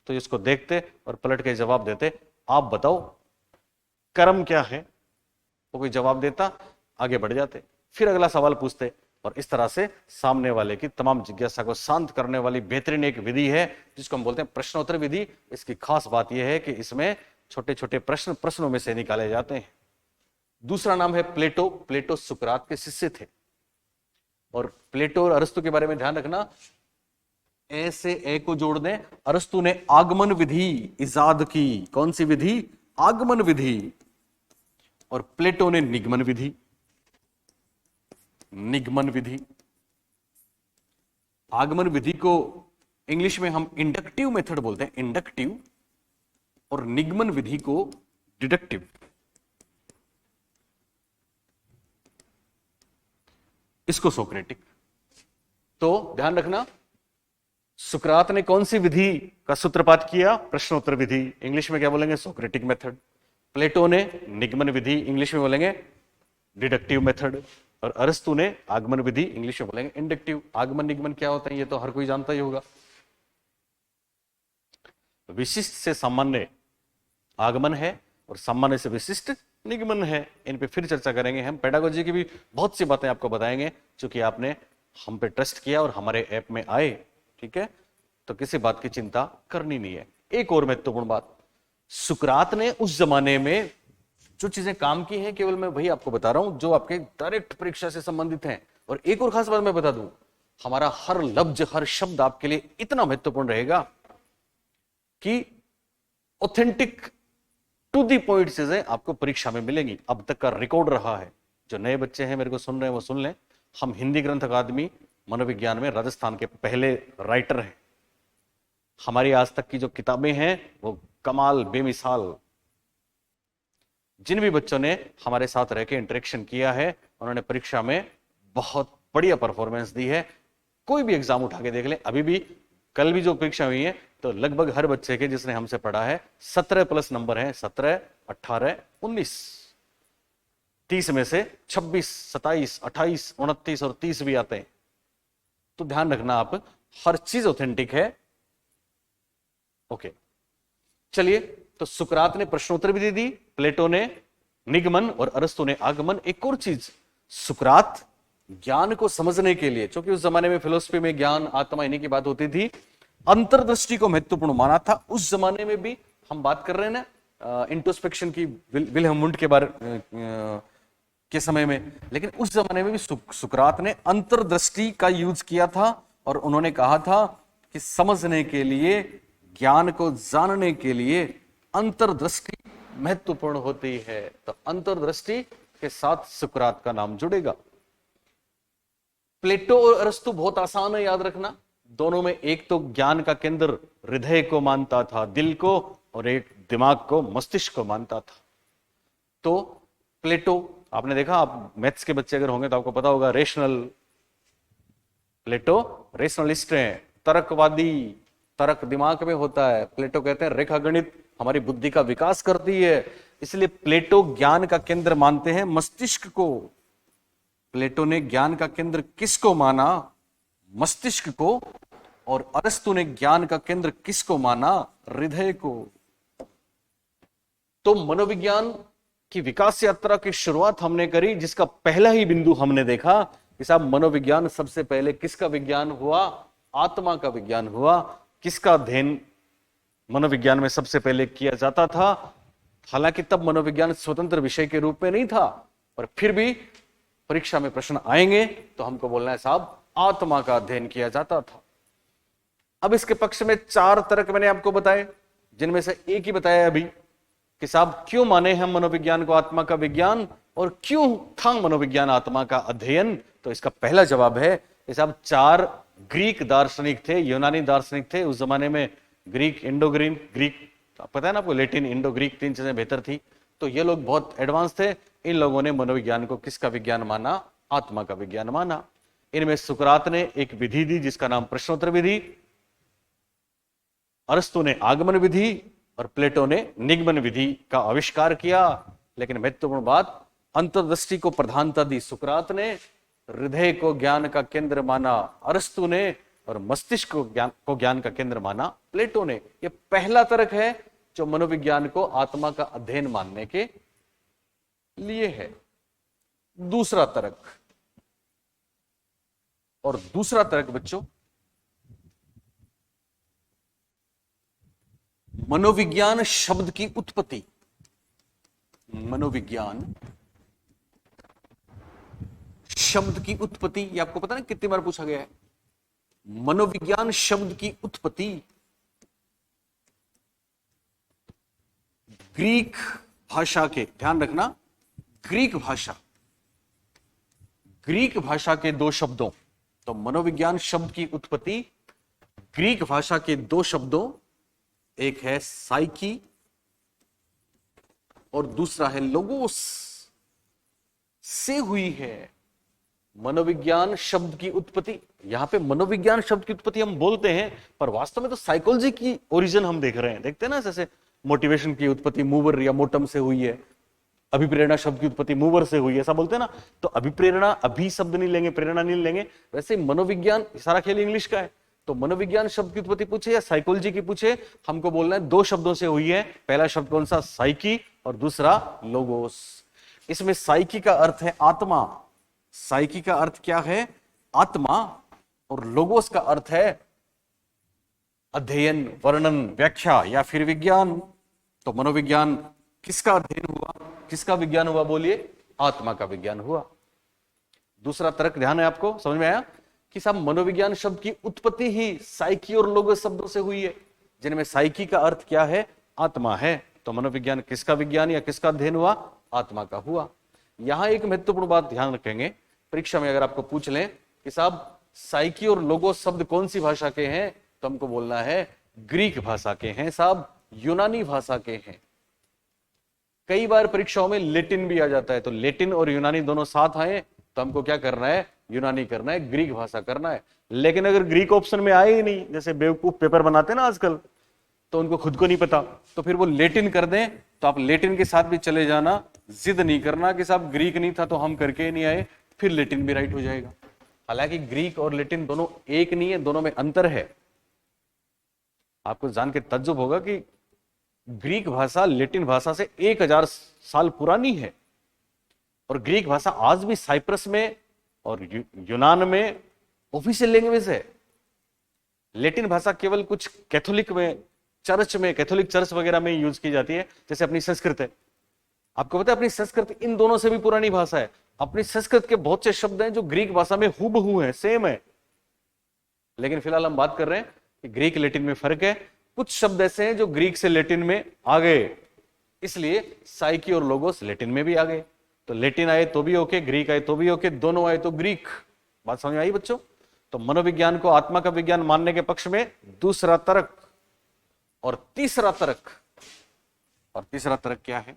तो इसको देखते और पलट के जवाब देते आप बताओ। कर्म क्या है, वो कोई जवाब देता, आगे बढ़ जाते, फिर अगला सवाल पूछते। और इस तरह से सामने वाले की तमाम जिज्ञासा को शांत करने वाली बेहतरीन एक विधि है जिसको हम बोलते हैं प्रश्नोत्तर विधि। इसकी खास बात यह है कि इसमें छोटे छोटे प्रश्न प्रश्नों में से निकाले जाते हैं। दूसरा नाम है प्लेटो। प्लेटो सुकरात के शिष्य थे। और प्लेटो और अरस्तु के बारे में ध्यान रखना, ए से ए को जोड़ दें। अरस्तु ने आगमन विधि इजाद की। कौन सी विधि, आगमन विधि। और प्लेटो ने निगमन विधि, निगमन विधि। आगमन विधि को इंग्लिश में हम इंडक्टिव मेथड बोलते हैं, इंडक्टिव। और निगमन विधि को डिडक्टिव। इसको सोक्रेटिक। तो ध्यान रखना, सुकरात ने कौन सी विधि का सूत्रपात किया, प्रश्नोत्तर विधि, इंग्लिश में क्या बोलेंगे, सोक्रेटिक मेथड। प्लेटो ने निगमन विधि, इंग्लिश में बोलेंगे डिडक्टिव मेथड। और अरस्तु ने आगमन विधि, इंग्लिश में बोलेंगे इंडक्टिव। आगमन निगमन क्या होता है ये तो हर कोई जानता ही होगा। विशिष्ट से सामान्य आगमन है और सामान्य से विशिष्ट निगमन है। इन पे फिर चर्चा करेंगे हम। पेडागोजी की भी बहुत सी बातें आपको बताएंगे, क्योंकि आपने हम पे ट्रस्ट किया और हमारे ऐप में आए। ठीक है, तो किसी बात की चिंता करनी नहीं है। एक और महत्वपूर्ण बात, सुकरात ने उस जमाने में जो चीजें काम की हैं, केवल मैं वही आपको बता रहा हूं जो आपके डायरेक्ट परीक्षा से संबंधित हैं। और एक और खास बात मैं बता दूं, हमारा हर लफ्ज, हर शब्द आपके लिए इतना महत्वपूर्ण रहेगा कि ऑथेंटिक टू दी पॉइंट चीजें आपको परीक्षा में मिलेंगी। अब तक का रिकॉर्ड रहा है, जो नए बच्चे हैं मेरे को सुन रहे हैं वो सुन लें, हम हिंदी ग्रंथ अकादमी मनोविज्ञान में राजस्थान के पहले राइटर हैं। हमारी आज तक की जो किताबें हैं वो कमाल, बेमिसाल। जिन भी बच्चों ने हमारे साथ रह के इंटरेक्शन किया है उन्होंने परीक्षा में बहुत बढ़िया परफॉर्मेंस दी है। कोई भी एग्जाम उठा के देख लें, अभी भी कल भी जो परीक्षा हुई है तो लगभग हर बच्चे के जिसने हमसे पढ़ा है 17+ नंबर हैं, 17, 18, 19, 30 में से 26, 27, 28, 29 और 30 भी आते हैं। तो ध्यान रखना आप, हर चीज ऑथेंटिक है। ओके, चलिए, तो सुकरात ने प्रश्नोत्तर विधि दी, प्लेटो ने निगमन और अरस्तु ने आगमन। एक और चीज, सुकरात ज्ञान को समझने के लिए, क्योंकि उस जमाने में फिलोसफी में ज्ञान, आत्मा, इन्हीं की बात होती थी, अंतर्दृष्टि को महत्वपूर्ण माना था। उस जमाने में भी हम बात कर रहे हैं ना इंट्रोस्पेक्शन की, विल्हेम वुंड के बारे के समय में, लेकिन उस जमाने में भी सुकरात ने अंतर्दृष्टि का यूज किया था और उन्होंने कहा था कि समझने के लिए, ज्ञान को जानने के लिए अंतर्दृष्टि महत्वपूर्ण होती है। तो अंतर्दृष्टि के साथ सुकरात का नाम जुड़ेगा। प्लेटो और अरस्तु बहुत आसान है याद रखना। दोनों में एक तो ज्ञान का केंद्र हृदय को मानता था, दिल को, और एक दिमाग को, मस्तिष्क को मानता था। तो प्लेटो, आपने देखा, आप मैथ्स के बच्चे अगर होंगे तो आपको पता होगा, रेशनल, प्लेटो रेशनलिस्ट हैं, तर्कवादी, तर्क दिमाग में होता है। प्लेटो कहते हैं रेखा गणित हमारी बुद्धि का विकास करती है, इसलिए प्लेटो ज्ञान का केंद्र मानते हैं मस्तिष्क को। प्लेटो ने ज्ञान का केंद्र किसको माना? मस्तिष्क को। और अरस्तु ने ज्ञान का केंद्र किसको माना? हृदय को। तो मनोविज्ञान की विकास यात्रा की शुरुआत हमने करी, जिसका पहला ही बिंदु हमने देखा कि साहब मनोविज्ञान सबसे पहले किसका विज्ञान हुआ? आत्मा का विज्ञान हुआ। किसका अध्ययन मनोविज्ञान में सबसे पहले किया जाता था? हालांकि तब मनोविज्ञान स्वतंत्र विषय के रूप में नहीं था, पर फिर भी परीक्षा में प्रश्न आएंगे तो हमको बोलना है साहब आत्मा का अध्ययन किया जाता था। अब इसके पक्ष में 4 तर्क मैंने आपको बताए, जिनमें से एक ही बताया अभी कि साहब क्यों माने हम मनोविज्ञान को आत्मा का विज्ञान, और क्यों था मनोविज्ञान आत्मा का अध्ययन। तो इसका पहला जवाब है कि साहब 4 ग्रीक दार्शनिक थे, यूनानी दार्शनिक थे उस जमाने में। ग्रीक, इंडो ग्रीक, पता है ना आपको, लेटिन, इंडो ग्रीक, 3 चीजें बेहतर थी। तो ये लोग बहुत एडवांस थे। इन लोगों ने मनोविज्ञान को किसका विज्ञान माना? आत्मा का विज्ञान माना। इनमें सुकरात ने एक विधि दी जिसका नाम प्रश्नोत्तर विधि, अरस्तु ने आगमन विधि और प्लेटो ने निगमन विधि का आविष्कार किया। लेकिन महत्वपूर्ण बात, अंतर्दृष्टि को प्रधानता दी सुकरात ने, हृदय को ज्ञान का केंद्र माना अरस्तु ने, और मस्तिष्क को ज्ञान का केंद्र माना प्लेटो ने। यह पहला तर्क है जो मनोविज्ञान को आत्मा का अध्ययन मानने के लिए है। दूसरा तर्क, और दूसरा तर्क बच्चों, मनोविज्ञान शब्द की उत्पत्ति। मनोविज्ञान शब्द की उत्पत्ति, ये आपको पता है कितनी बार पूछा गया है। मनोविज्ञान शब्द की उत्पत्ति ग्रीक भाषा के, ध्यान रखना, ग्रीक भाषा के 2 शब्दों। तो मनोविज्ञान शब्द की उत्पत्ति ग्रीक भाषा के 2 शब्दों, एक है साइकी और दूसरा है लोगोस, से हुई है। मनोविज्ञान शब्द की उत्पत्ति, यहां पे मनोविज्ञान शब्द की उत्पत्ति हम बोलते हैं, पर वास्तव में तो साइकोलॉजी की ओरिजिन हम देख रहे हैं। देखते हैं ना, जैसे मोटिवेशन की उत्पत्ति मूवर या मोटम से हुई है, अभिप्रेरणा शब्द की उत्पत्ति मूवर से हुई है, ऐसा बोलते हैं ना। तो अभिप्रेरणा, अभी शब्द नहीं लेंगे, प्रेरणा नहीं लेंगे। वैसे मनोविज्ञान, सारा खेल इंग्लिश का है। तो मनोविज्ञान शब्द की उत्पत्ति पूछे या साइकोलॉजी की पूछे, हमको बोलना है 2 शब्दों से हुई है। पहला शब्द कौन सा? साइकी, और दूसरा लोगोस। इसमें साइकी का अर्थ है आत्मा, साइकी का अर्थ क्या है? आत्मा, और लोगोस का अर्थ है अध्ययन, वर्णन, व्याख्या या फिर विज्ञान। तो मनोविज्ञान किसका अध्ययन हुआ, किसका विज्ञान हुआ? बोलिए, आत्मा का विज्ञान हुआ। दूसरा तर्क ध्यान है आपको, समझ में आया कि साहब मनोविज्ञान शब्द की उत्पत्ति ही साइकी और लोगोस शब्दों से हुई है, जिनमें साइकी का अर्थ क्या है? आत्मा है। तो मनोविज्ञान किसका विज्ञान या किसका अध्ययन हुआ? आत्मा का हुआ। यहां एक महत्वपूर्ण बात ध्यान रखेंगे, परीक्षा में अगर आपको पूछ लें कि साहब साइकी और लोगोस शब्द कौन सी भाषा के हैं, तो हमको बोलना है ग्रीक भाषा के हैं साहब, यूनानी भाषा के हैं। कई बार परीक्षाओं में लेटिन भी आ जाता है, तो लेटिन और यूनानी दोनों साथ आए तो हमको क्या करना है? यूनानी करना है, ग्रीक भाषा करना है। लेकिन अगर ग्रीक ऑप्शन में आए ही नहीं, जैसे बेवकूफ पेपर बनाते हैं ना आजकल, तो उनको खुद को नहीं पता, तो फिर वो लेटिन कर दें, तो आप लेटिन के साथ भी चले जाना, जिद नहीं करना कि साहब ग्रीक नहीं था तो हम करके ही नहीं आए, फिर लेटिन भी राइट हो जाएगा। हालांकि ग्रीक और लेटिन दोनों एक नहीं है, दोनों में अंतर है। आपको जान के तज्जुब होगा कि ग्रीक भाषा लेटिन भाषा से 1000 साल पुरानी है, और ग्रीक भाषा आज भी साइप्रस में और यूनान में ऑफिशियल लैंग्वेज है। लेटिन भाषा केवल कुछ कैथोलिक चर्च वगैरह में यूज की जाती है, जैसे अपनी संस्कृत है। आपको पता है अपनी संस्कृत इन दोनों से भी पुरानी भाषा है। अपनी संस्कृत के बहुत से शब्द हैं जो ग्रीक भाषा में हूबहू हैं, सेम है। लेकिन फिलहाल हम बात कर रहे हैं कि ग्रीक लेटिन में फर्क है। कुछ शब्द ऐसे हैं जो ग्रीक से लेटिन में आ गए, इसलिए साइकी और लोगोस लेटिन में भी आ गए। तो लेटिन आए तो भी ओके, ग्रीक आए तो भी ओके, दोनों आए तो ग्रीक। बात समझ में आई बच्चों? तो मनोविज्ञान को आत्मा का विज्ञान मानने के पक्ष में दूसरा तर्क। और तीसरा तर्क क्या है?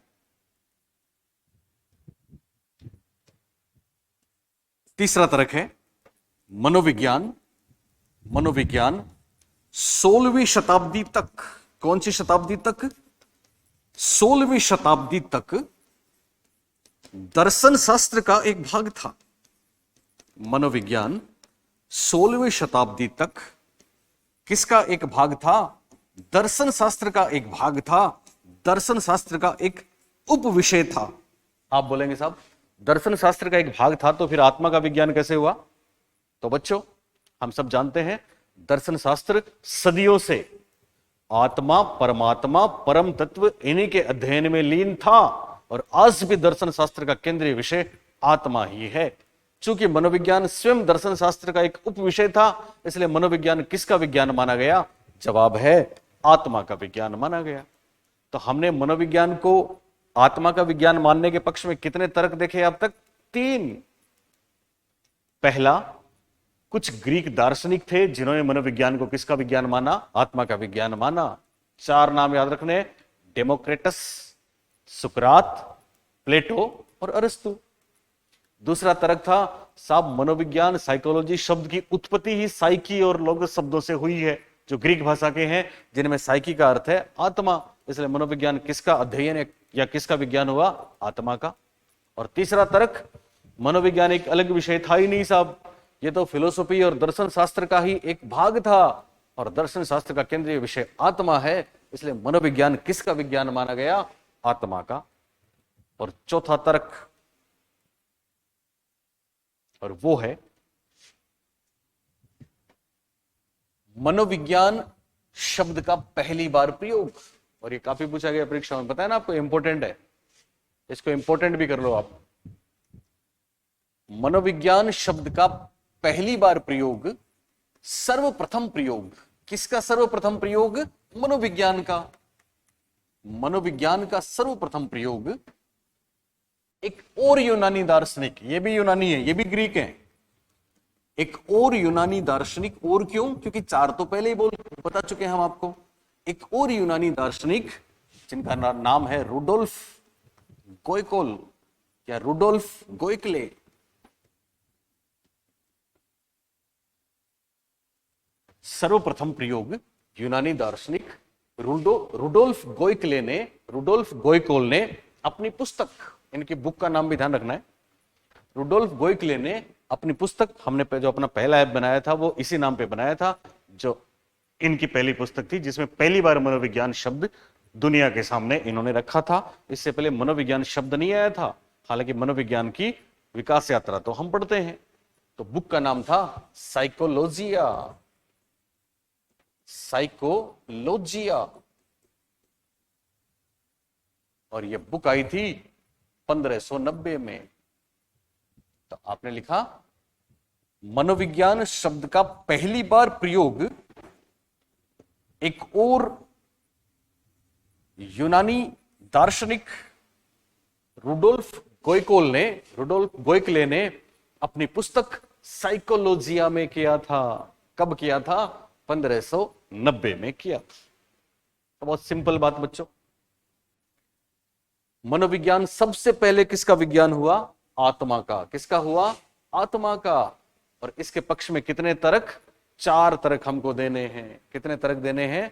तीसरा तर्क है मनोविज्ञान 16वीं शताब्दी तक, कौन सी शताब्दी तक? 16वीं शताब्दी तक दर्शन शास्त्र का एक भाग था। मनोविज्ञान 16वीं शताब्दी तक किसका एक भाग था? दर्शन शास्त्र का एक भाग था, दर्शन शास्त्र का एक उपविषय था। आप बोलेंगे साहब दर्शन शास्त्र का एक भाग था तो फिर आत्मा का विज्ञान कैसे हुआ? तो बच्चों हम सब जानते हैं दर्शन शास्त्र सदियों से आत्मा, परमात्मा, परम तत्व इन्हीं के अध्ययन में लीन था, और आज भी दर्शन शास्त्र का केंद्रीय विषय आत्मा ही है। चूंकि मनोविज्ञान स्वयं दर्शन शास्त्र का एक उपविषय था, इसलिए मनोविज्ञान किसका विज्ञान माना गया? जवाब है आत्मा का विज्ञान माना गया। तो हमने मनोविज्ञान को आत्मा का विज्ञान मानने के पक्ष में कितने तर्क देखे अब तक? 3। पहला, कुछ ग्रीक दार्शनिक थे जिन्होंने मनोविज्ञान को किसका विज्ञान माना? आत्मा का विज्ञान माना। 4 नाम याद रखने, डेमोक्रेटस, सुकरात, प्लेटो और अरस्तु। दूसरा तर्क था साहब मनोविज्ञान, साइकोलॉजी शब्द की उत्पत्ति ही साइकी और लोगोस शब्दों से हुई है, जो ग्रीक भाषा के हैं, जिनमें साइकी का अर्थ है आत्मा। इसलिए मनोविज्ञान किसका अध्ययन या किसका विज्ञान हुआ? आत्मा का। और तीसरा तर्क, मनोविज्ञान एक अलग विषय था ही नहीं साहब, ये तो फिलोसॉफी और दर्शन शास्त्र का ही एक भाग था, और दर्शन शास्त्र का केंद्रीय विषय आत्मा है, इसलिए मनोविज्ञान किसका विज्ञान माना गया? आत्मा का। और चौथा तर्क, और वो है मनोविज्ञान शब्द का पहली बार प्रयोग। और ये काफी पूछा गया परीक्षा में, पता है ना आपको, इंपॉर्टेंट है, इसको इंपॉर्टेंट भी कर लो आप। मनोविज्ञान शब्द का पहली बार प्रयोग, सर्वप्रथम प्रयोग किसका? सर्वप्रथम प्रयोग मनोविज्ञान का। मनोविज्ञान का सर्वप्रथम प्रयोग एक और यूनानी दार्शनिक, ये भी यूनानी है, ये भी ग्रीक है, एक और यूनानी दार्शनिक। और क्यों? क्योंकि 4 तो पहले ही बता चुके हैं हम आपको। एक और यूनानी दार्शनिक जिनका नाम है रुडोल्फ गोयकोल या रुडोल्फ गोयकले। सर्वप्रथम प्रयोग यूनानी दार्शनिक रुडोल्फ गोयकोल ने अपनी पुस्तक, इनकी बुक का नाम भी ध्यान रखना है, रुडोल्फ गोयकले ने अपनी पुस्तक, हमने जो अपना पहला ऐप बनाया था वो इसी नाम पे बनाया था, जो इनकी पहली पुस्तक थी, जिसमें पहली बार मनोविज्ञान शब्द दुनिया के सामने इन्होंने रखा था। इससे पहले मनोविज्ञान शब्द नहीं आया था, हालांकि मनोविज्ञान की विकास यात्रा तो हम पढ़ते हैं। तो बुक का नाम था साइकोलॉजिया। साइकोलॉजिया। और ये बुक आई थी 1590 में। तो आपने लिखा मनोविज्ञान शब्द का पहली बार प्रयोग एक और यूनानी दार्शनिक रुडोल्फ गोयकले ने अपनी पुस्तक साइकोलॉजिया में किया था। कब किया था? 1590 में किया। तो बहुत सिंपल बात बच्चों, मनोविज्ञान सबसे पहले किसका विज्ञान हुआ? आत्मा का। किसका हुआ? आत्मा का। और इसके पक्ष में कितने तर्क? 4 तर्क हमको देने हैं। कितने तर्क देने हैं?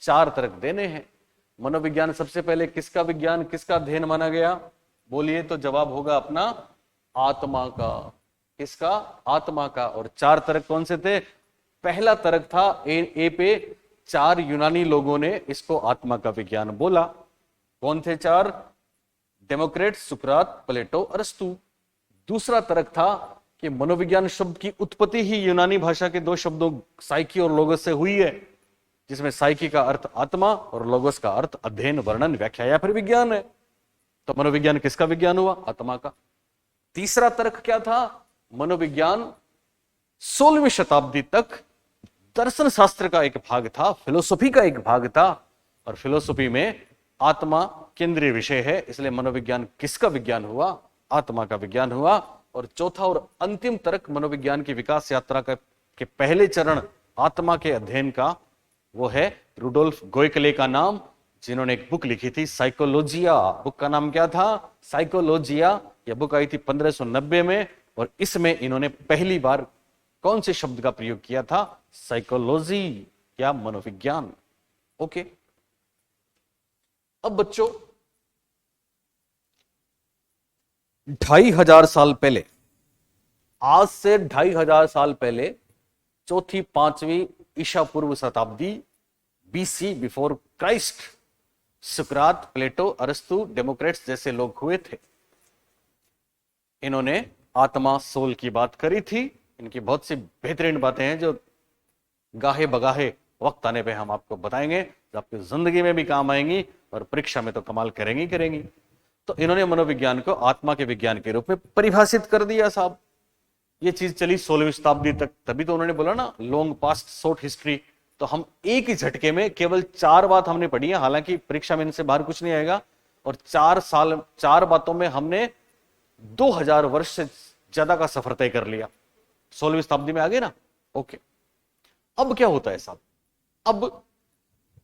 4 तर्क देने हैं। मनोविज्ञान सबसे पहले किसका विज्ञान, किसका अध्ययन माना गया? बोलिए तो जवाब होगा अपना आत्मा का। किसका? आत्मा का। और 4 तर्क कौन से थे? पहला तर्क था ए पे 4 यूनानी लोगों ने इसको आत्मा का विज्ञान बोला। कौन थे 4? डेमोक्रेट, सुकरात, प्लेटो, अरस्तु। दूसरा तर्क था कि मनोविज्ञान शब्द की उत्पत्ति ही यूनानी भाषा के 2 शब्दों साइकी और लोगोस से हुई है, जिसमें साइकी का अर्थ आत्मा और लोगोस का अर्थ अध्ययन, वर्णन, व्याख्या या फिर विज्ञान है। तो मनोविज्ञान किसका विज्ञान हुआ? आत्मा का। तीसरा तर्क क्या था? मनोविज्ञान 16वीं शताब्दी तक दर्शन शास्त्र का एक भाग था, फिलोसफी का एक भाग था। और फिलोसफी में आत्मा केंद्रीय विषय है, इसलिए मनोविज्ञान किसका विज्ञान हुआ? आत्मा का विज्ञान हुआ। और चौथा और अंतिम तर्क मनोविज्ञान की विकास यात्रा के पहले चरण आत्मा के अध्ययन का, वो है रुडोल्फ गोयकले का नाम, जिन्होंने एक बुक लिखी थी साइकोलॉजिया। बुक का नाम क्या था? साइकोलॉजिया। यह बुक आई थी 1590 में। और इसमें इन्होंने पहली बार कौन से शब्द का प्रयोग किया था? साइकोलॉजी या मनोविज्ञान। ओके। अब बच्चों 2500 साल पहले, आज से 2500 साल पहले, चौथी 5वीं ईसा पूर्व शताब्दी, बीसी, बिफोर क्राइस्ट, सुकरात, प्लेटो, अरस्तु, डेमोक्रेट्स जैसे लोग हुए थे। इन्होंने आत्मा, सोल की बात करी थी। इनकी बहुत सी बेहतरीन बातें हैं जो गाहे बगाहे वक्त आने पे हम आपको बताएंगे, जो आपकी जिंदगी में भी काम आएंगी और परीक्षा में तो कमाल करेंगी। तो इन्होंने मनोविज्ञान को आत्मा के विज्ञान के रूप में परिभाषित कर दिया साहब। ये चीज चली 16वीं शताब्दी तक, तभी तो उन्होंने बोला ना लॉन्ग पास्ट शॉर्ट हिस्ट्री। तो हम एक ही झटके में केवल 4 बात हमने पढ़ी है, हालांकि परीक्षा में इनसे बाहर कुछ नहीं आएगा। और 4 बातों में हमने 2000 वर्ष से ज्यादा का सफर तय कर लिया। 16वीं शताब्दी में आ गए ना। ओके। अब क्या होता है साहब? अब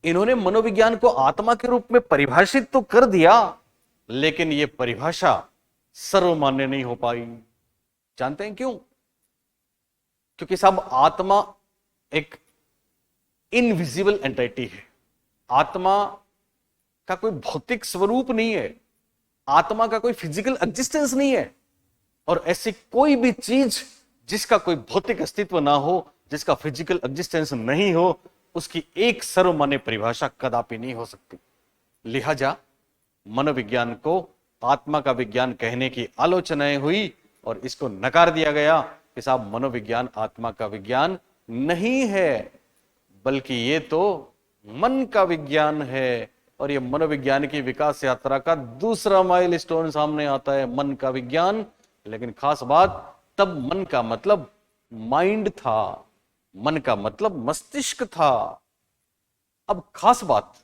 इन्होंने मनोविज्ञान को आत्मा के रूप में परिभाषित तो कर दिया, लेकिन यह परिभाषा सर्वमान्य नहीं हो पाई। जानते हैं क्यों? क्योंकि साहब आत्मा एक इनविजिबल एंटिटी है। आत्मा का कोई भौतिक स्वरूप नहीं है। आत्मा का कोई फिजिकल एग्जिस्टेंस नहीं है। और ऐसी कोई भी चीज जिसका कोई भौतिक अस्तित्व ना हो, जिसका फिजिकल एग्जिस्टेंस नहीं हो, उसकी एक सर्वमान्य परिभाषा कदापि नहीं हो सकती। लिहाजा मनोविज्ञान को आत्मा का विज्ञान कहने की आलोचनाएं हुई और इसको नकार दिया गया कि साहब मनोविज्ञान आत्मा का विज्ञान नहीं है, बल्कि ये तो मन का विज्ञान है। और ये मनोविज्ञान की विकास यात्रा का दूसरा माइलस्टोन सामने आता है, मन का विज्ञान। लेकिन खास बात, तब मन का मतलब माइंड था, मन का मतलब मस्तिष्क था। अब खास बात,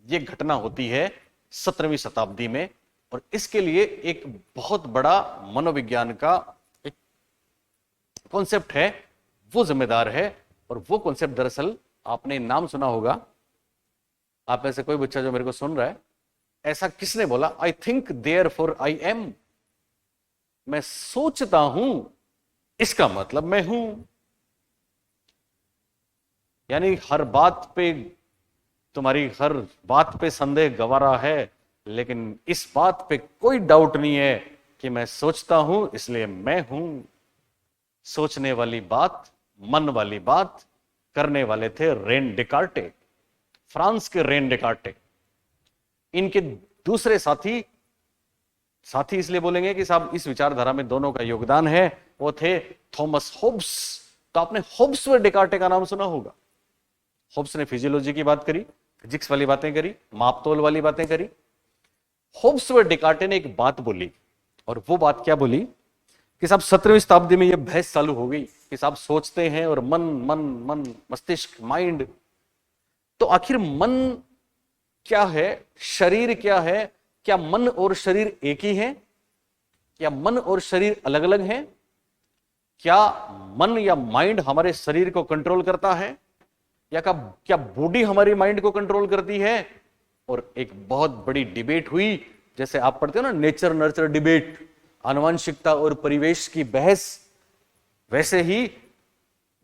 ये घटना होती है 17वीं शताब्दी में, और इसके लिए एक बहुत बड़ा मनोविज्ञान का एक कॉन्सेप्ट है, वो जिम्मेदार है। और वो कॉन्सेप्ट दरअसल आपने नाम सुना होगा, आप में से कोई बच्चा जो मेरे को सुन रहा है, ऐसा किसने बोला? I think therefore I am. मैं सोचता हूं, इसका मतलब मैं हूं। यानी हर बात पे, तुम्हारी हर बात पे संदेह गवारा है, लेकिन इस बात पे कोई डाउट नहीं है कि मैं सोचता हूं, इसलिए मैं हूं। सोचने वाली बात, मन वाली बात करने वाले थे रेन डेकार्टे, फ्रांस के रेन डेकार्टे। इनके दूसरे साथी इसलिए बोलेंगे कि साहब इस विचारधारा में दोनों का योगदान है, वो थे थॉमस होब्स। तो आपने होब्स व डेकार्टे का नाम सुना होगा। होब्स ने फिजियोलॉजी की बात करी, फिजिक्स वाली बातें करी, मापतोल वाली बातें करी। होब्स व डेकार्टे ने एक बात बोली, और वो बात क्या बोली कि साहब 17वीं शताब्दी में ये बहस चालू हो गई कि साहब सोचते हैं और मन मन मन मस्तिष्क माइंड, तो आखिर मन क्या है, शरीर क्या है, क्या मन और शरीर एक ही है, क्या मन और शरीर अलग अलग हैं, क्या मन या माइंड हमारे शरीर को कंट्रोल करता है, या क्या बॉडी हमारी माइंड को कंट्रोल करती है। और एक बहुत बड़ी डिबेट हुई, जैसे आप पढ़ते हो ना नेचर नर्चर डिबेट, आनुवंशिकता और परिवेश की बहस, वैसे ही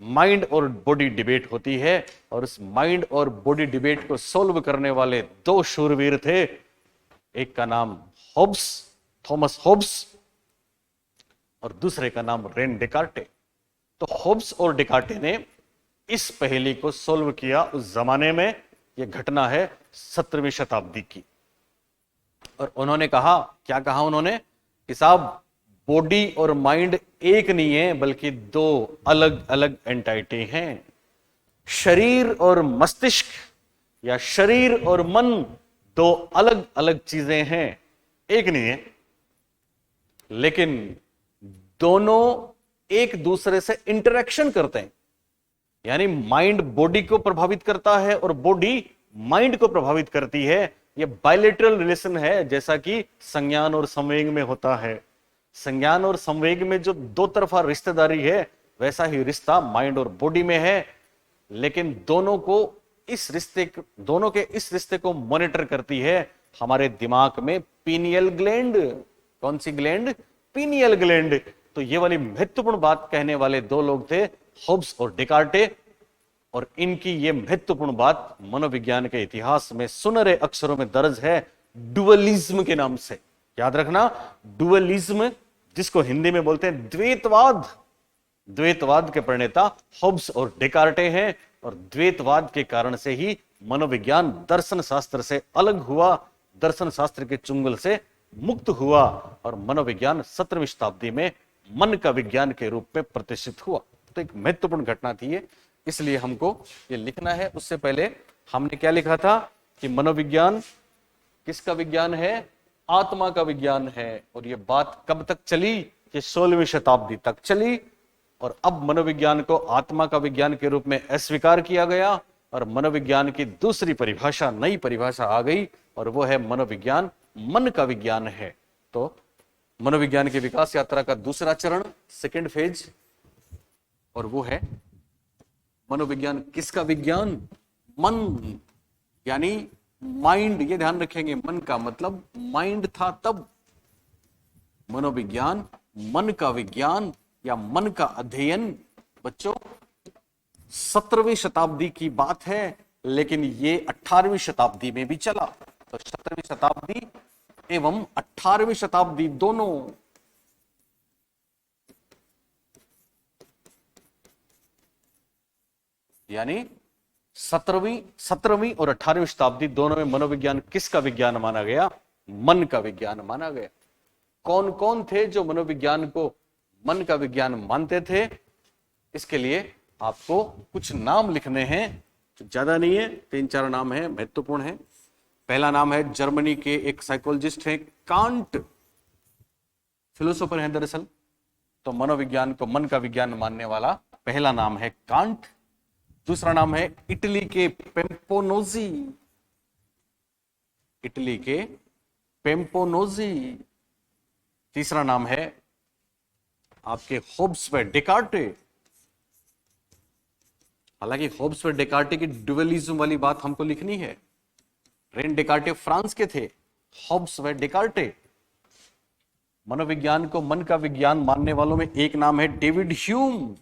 माइंड और बॉडी डिबेट होती है। और उस माइंड और बॉडी डिबेट को सॉल्व करने वाले दो शूरवीर थे, एक का नाम होब्स, थॉमस होब्स, और दूसरे का नाम रेन डेकार्टे। तो होब्स और डेकार्टे ने इस पहेली को सॉल्व किया उस जमाने में। यह घटना है 17वीं शताब्दी की। और उन्होंने कहा, क्या कहा उन्होंने कि साहब बॉडी और माइंड एक नहीं है, बल्कि दो अलग अलग एंटाइटी हैं। शरीर और मस्तिष्क या शरीर और मन दो अलग अलग चीजें हैं, एक नहीं है, लेकिन दोनों एक दूसरे से इंटरेक्शन करते हैं। यानी माइंड बॉडी को प्रभावित करता है और बॉडी माइंड को प्रभावित करती है। यह बायलेटरल रिलेशन है, जैसा कि संज्ञान और संवेग में होता है। संज्ञान और संवेग में जो दो तरफा रिश्तेदारी है, वैसा ही रिश्ता माइंड और बॉडी में है। लेकिन दोनों के इस रिश्ते को मॉनिटर करती है हमारे दिमाग में पीनियल ग्लैंड। कौन सी ग्लैंड? Pineal gland. तो ये वाली महत्वपूर्ण बात कहने वाले दो लोग थे, होब्स और डेकार्टे। और इनकी ये महत्वपूर्ण बात मनोविज्ञान के इतिहास में सुनहरे अक्षरों में दर्ज है, डुअलिज्म के नाम से। याद रखना, डुअलिज्म, जिसको हिंदी में बोलते हैं द्वैतवाद। द्वैतवाद के प्रणेता होब्स और डेकार्टे हैं। और द्वैतवाद के कारण से ही मनोविज्ञान दर्शन शास्त्र से अलग हुआ, दर्शन शास्त्र के चुंगल से मुक्त हुआ, और मनोविज्ञान 17वीं शताब्दी में मन का विज्ञान के रूप में प्रतिष्ठित हुआ। तो एक महत्वपूर्ण घटना थी ये, इसलिए हमको ये लिखना है। उससे पहले हमने क्या लिखा था कि मनोविज्ञान किसका विज्ञान है? आत्मा का विज्ञान है। और ये बात कब तक चली? कि 16वीं शताब्दी तक चली। और अब मनोविज्ञान को आत्मा का विज्ञान के रूप में अस्वीकार किया गया, और मनोविज्ञान की दूसरी परिभाषा, नई परिभाषा आ गई, और वो है मनोविज्ञान मन का विज्ञान है। तो मनोविज्ञान की विकास यात्रा का दूसरा चरण, सेकेंड फेज, और वो है मनोविज्ञान किसका विज्ञान? मन, यानी माइंड। ये ध्यान रखेंगे, मन का मतलब माइंड था तब। मनोविज्ञान मन का विज्ञान या मन का अध्ययन। बच्चों 17वीं शताब्दी की बात है, लेकिन ये 18वीं शताब्दी में भी चला। तो 17वीं शताब्दी एवं 18वीं शताब्दी दोनों यानी 17वीं और 18वीं शताब्दी दोनों में मनोविज्ञान किसका विज्ञान माना गया? मन का विज्ञान माना गया। कौन कौन थे जो मनोविज्ञान को मन का विज्ञान मानते थे? इसके लिए आपको कुछ नाम लिखने हैं, ज्यादा नहीं है, 3-4 नाम है, महत्वपूर्ण है। पहला नाम है जर्मनी के एक साइकोलॉजिस्ट हैं, कांट, फिलोसोफर हैं दरअसल। तो मनोविज्ञान को मन का विज्ञान मानने वाला पहला नाम है कांट। दूसरा नाम है इटली के पेम्पोनोजी, इटली के पेम्पोनोजी। तीसरा नाम है आपके होब्स व डेकार्टे। हालांकि होब्स व डेकार्टे की डुअलिज्म वाली बात हमको लिखनी है। रेन डेकार्टे फ्रांस के थे, होब्स व डेकार्टे। मनोविज्ञान को मन का विज्ञान मानने वालों में एक नाम है डेविड ह्यूम।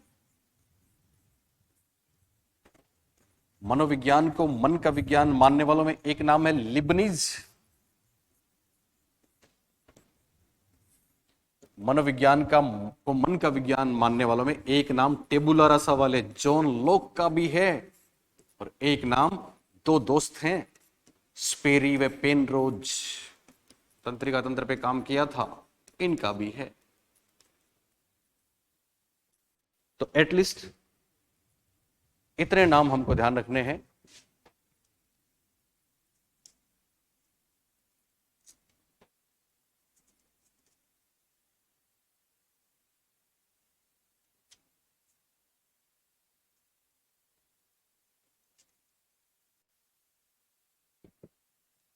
मनोविज्ञान को मन का विज्ञान मानने वालों में एक नाम है लिबनीज। मनोविज्ञान को मन का विज्ञान मानने वालों में एक नाम टेबुला रासा वाले जॉन लॉक का भी है। और एक नाम, दो दोस्त हैं, स्पेरी व पेनरोज, तंत्रिका तंत्र पे काम किया था, इनका भी है। तो एटलीस्ट इतने नाम हमको ध्यान रखने हैं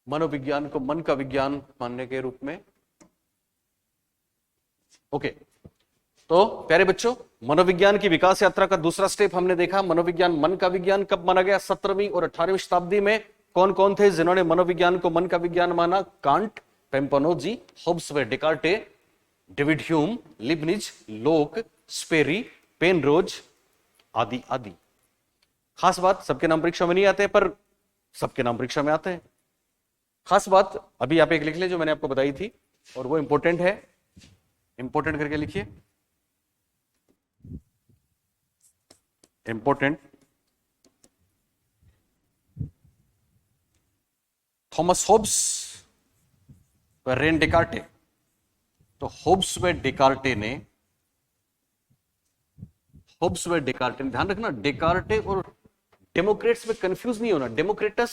मनोविज्ञान को मन का विज्ञान मानने के रूप में। ओके, तो प्यारे बच्चों, मनोविज्ञान की विकास यात्रा का दूसरा स्टेप हमने देखा। मनोविज्ञान मन का विज्ञान कब माना गया? 17वीं और 18वीं शताब्दी में। कौन कौन थे जिन्होंने मनोविज्ञान को मन का विज्ञान माना? कांट, पेम्पनोजी, होब्स व डेकार्टे, डेविड ह्यूम, लिबनिज, लोक, स्पेरी, पेनरोज आदि आदि। खास बात, सबके नाम परीक्षा में नहीं आते, पर सबके नाम परीक्षा में आते हैं। खास बात अभी आप एक लिख लें जो मैंने आपको बताई थी, और वो इंपॉर्टेंट है, इंपॉर्टेंट करके लिखिए। इंपॉर्टेंट, थॉमस होब्स व रेन डेकार्टे। तो होब्स व डेकार्टे ने, ध्यान रखना डेकार्टे और डेमोक्रेट्स में कंफ्यूज नहीं होना। डेमोक्रेटस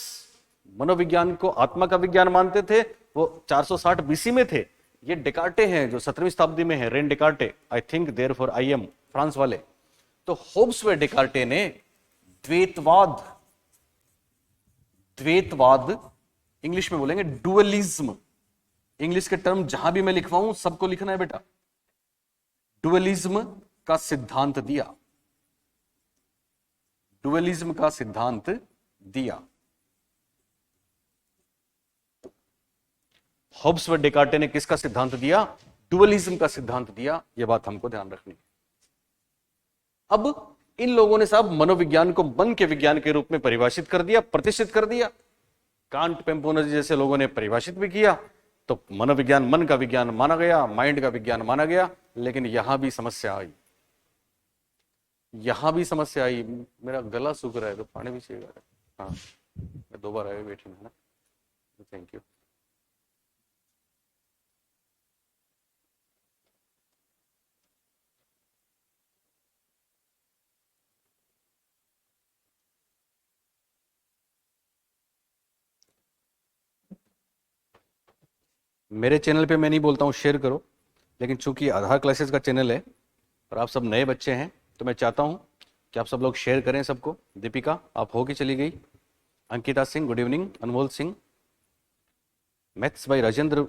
मनोविज्ञान को आत्मा का विज्ञान मानते थे, वो 460 बीसी में थे। ये डेकार्टे हैं जो 17वीं शताब्दी में है, Rene Descartes. I think therefore I am, France वाले। तो होब्स व डेकार्टे ने द्वैतवाद, इंग्लिश में बोलेंगे डुअलिज्म। इंग्लिश के टर्म जहां भी मैं लिखवाऊं सबको लिखना है बेटा। डुअलिज्म का सिद्धांत दिया, डुअलिज्म का सिद्धांत दिया। होब्स व डेकार्टे ने किसका सिद्धांत दिया? डुअलिज्म का सिद्धांत दिया। यह बात हमको ध्यान रखनी है। अब इन लोगों ने साहब मनोविज्ञान को मन के विज्ञान के रूप में परिभाषित कर दिया, प्रतिष्ठित कर दिया। कांट, पेम्पोनोजी जैसे लोगों ने परिभाषित भी किया, तो मनोविज्ञान मन का विज्ञान माना गया, माइंड का विज्ञान माना गया। लेकिन यहां भी समस्या आई, मेरा गला सूख रहा है तो पानी भी चाहिए। हाँ, मैं 2 बार आया बैठी है ना, थैंक यू। मेरे चैनल पे मैं नहीं बोलता हूँ शेयर करो, लेकिन चूंकि आधार क्लासेस का चैनल है और आप सब नए बच्चे हैं, तो मैं चाहता हूँ कि आप सब लोग शेयर करें सबको। दीपिका आप हो के चली गई, अंकिता सिंह गुड इवनिंग, अनमोल सिंह, मैथ्स भाई राजेंद्र।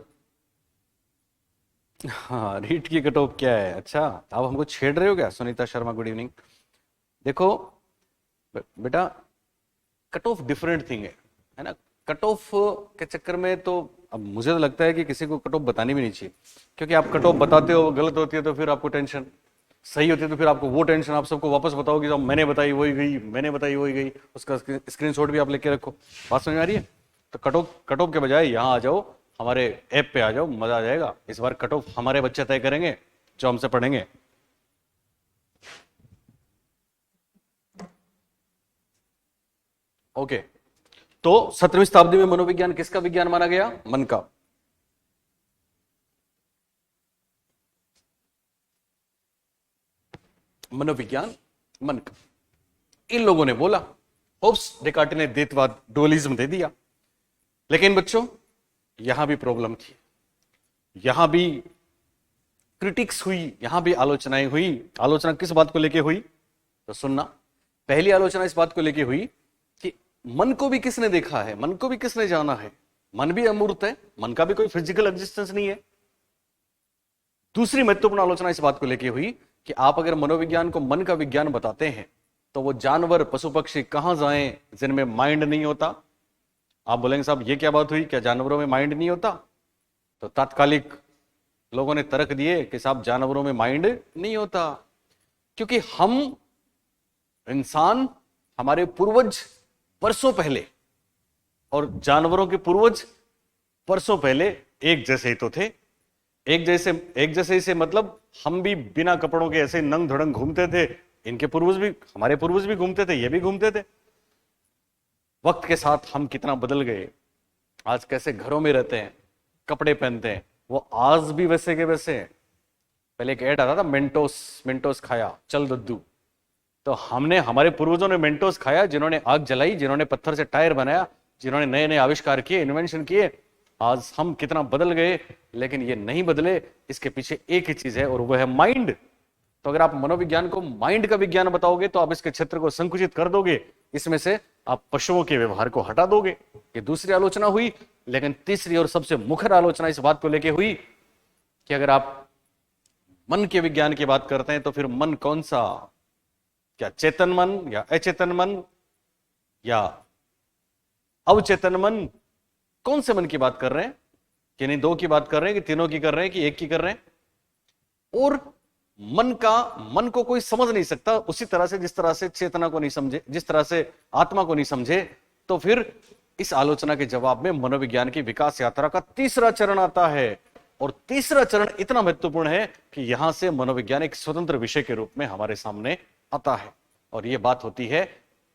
हाँ, रीट की कट ऑफ क्या है? अच्छा, आप हमको छेड़ रहे हो क्या? Sunita Sharma good evening. देखो बेटा, कट ऑफ डिफरेंट थिंग है ना। कट ऑफ के चक्कर में तो अब मुझे तो लगता है कि किसी को कट ऑफ बतानी भी नहीं चाहिए, क्योंकि आप कट ऑफ बताते हो, गलत होती है तो फिर आपको टेंशन, सही होती है तो फिर आपको वो टेंशन। आप सबको वापस बताओगे तो मैंने बताई वही गई, मैंने बताई वही गई, उसका स्क्रीनशॉट भी आप लेके रखो। बात समझ में आ रही है? तो कट ऑफ के बजाय यहाँ आ जाओ, हमारे ऐप पे आ जाओ, मजा आ जाएगा। इस बार कट ऑफ हमारे बच्चे तय करेंगे जो हमसे पढ़ेंगे। ओके, तो 17वीं शताब्दी में मनोविज्ञान किसका विज्ञान माना गया? मन का। मनोविज्ञान मन का, इन लोगों ने बोला। होब्स डेकार्टे ने द्वैतवाद, डुअलिज्म दे दिया। लेकिन बच्चों यहां भी प्रॉब्लम थी, यहां भी क्रिटिक्स हुई, यहां भी आलोचनाएं हुई। आलोचना किस बात को लेके हुई? तो सुनना। पहली आलोचना इस बात को लेके हुई कि मन को भी किसने देखा है, मन को भी किसने जाना है, मन भी अमूर्त है, मन का भी कोई फिजिकल एग्जिस्टेंस नहीं है। दूसरी महत्वपूर्ण आलोचना इस बात को लेके हुई कि आप अगर मनोविज्ञान को मन का विज्ञान बताते हैं तो वो जानवर, पशु पक्षी कहां जाएं जिनमें माइंड नहीं होता? आप बोलेंगे साहब ये क्या बात हुई, क्या जानवरों में माइंड नहीं होता? तो तात्कालिक लोगों ने तर्क दिए कि साहब जानवरों में माइंड नहीं होता, क्योंकि हम इंसान, हमारे पूर्वज वर्षों पहले और जानवरों के पूर्वज वर्षों पहले एक जैसे ही तो थे। एक जैसे ही से मतलब हम भी बिना कपड़ों के ऐसे नंग धड़ंग घूमते थे, इनके पूर्वज भी, हमारे पूर्वज भी घूमते थे, ये भी घूमते थे। वक्त के साथ हम कितना बदल गए, आज कैसे घरों में रहते हैं, कपड़े पहनते हैं, वो आज भी वैसे के वैसे हैं। पहले एक ऐड आता था, मेंटोस खाया चल दद्दू। तो हमने, हमारे पूर्वजों ने मेंटोस खाया, जिन्होंने आग जलाई, जिन्होंने पत्थर से टायर बनाया, जिन्होंने नए नए आविष्कार किए, इन्वेंशन किए। आज हम कितना बदल गए, लेकिन ये नहीं बदले। इसके पीछे एक ही चीज है और वह है माइंड। तो अगर आप मनोविज्ञान को माइंड का विज्ञान बताओगे तो आप इसके क्षेत्र को संकुचित कर दोगे, इसमें से आप पशुओं के व्यवहार को हटा दोगे। ये दूसरी आलोचना हुई। लेकिन तीसरी और सबसे मुखर आलोचना इस बात को लेके हुई कि अगर आप मन के विज्ञान की बात करते हैं तो फिर मन कौन सा, क्या चेतन मन या अचेतन मन या अवचेतन मन, कौन से मन की बात कर रहे हैं? कि नहीं दो की बात कर रहे हैं कि तीनों की कर रहे हैं कि एक की कर रहे हैं? और मन को कोई समझ नहीं सकता उसी तरह से जिस तरह से चेतना को नहीं समझे, जिस तरह से आत्मा को नहीं समझे। तो फिर इस आलोचना के जवाब में मनोविज्ञान की विकास यात्रा का तीसरा चरण आता है। और तीसरा चरण इतना महत्वपूर्ण है कि यहां से मनोविज्ञान एक स्वतंत्र विषय के रूप में हमारे सामने आता है। और यह बात होती है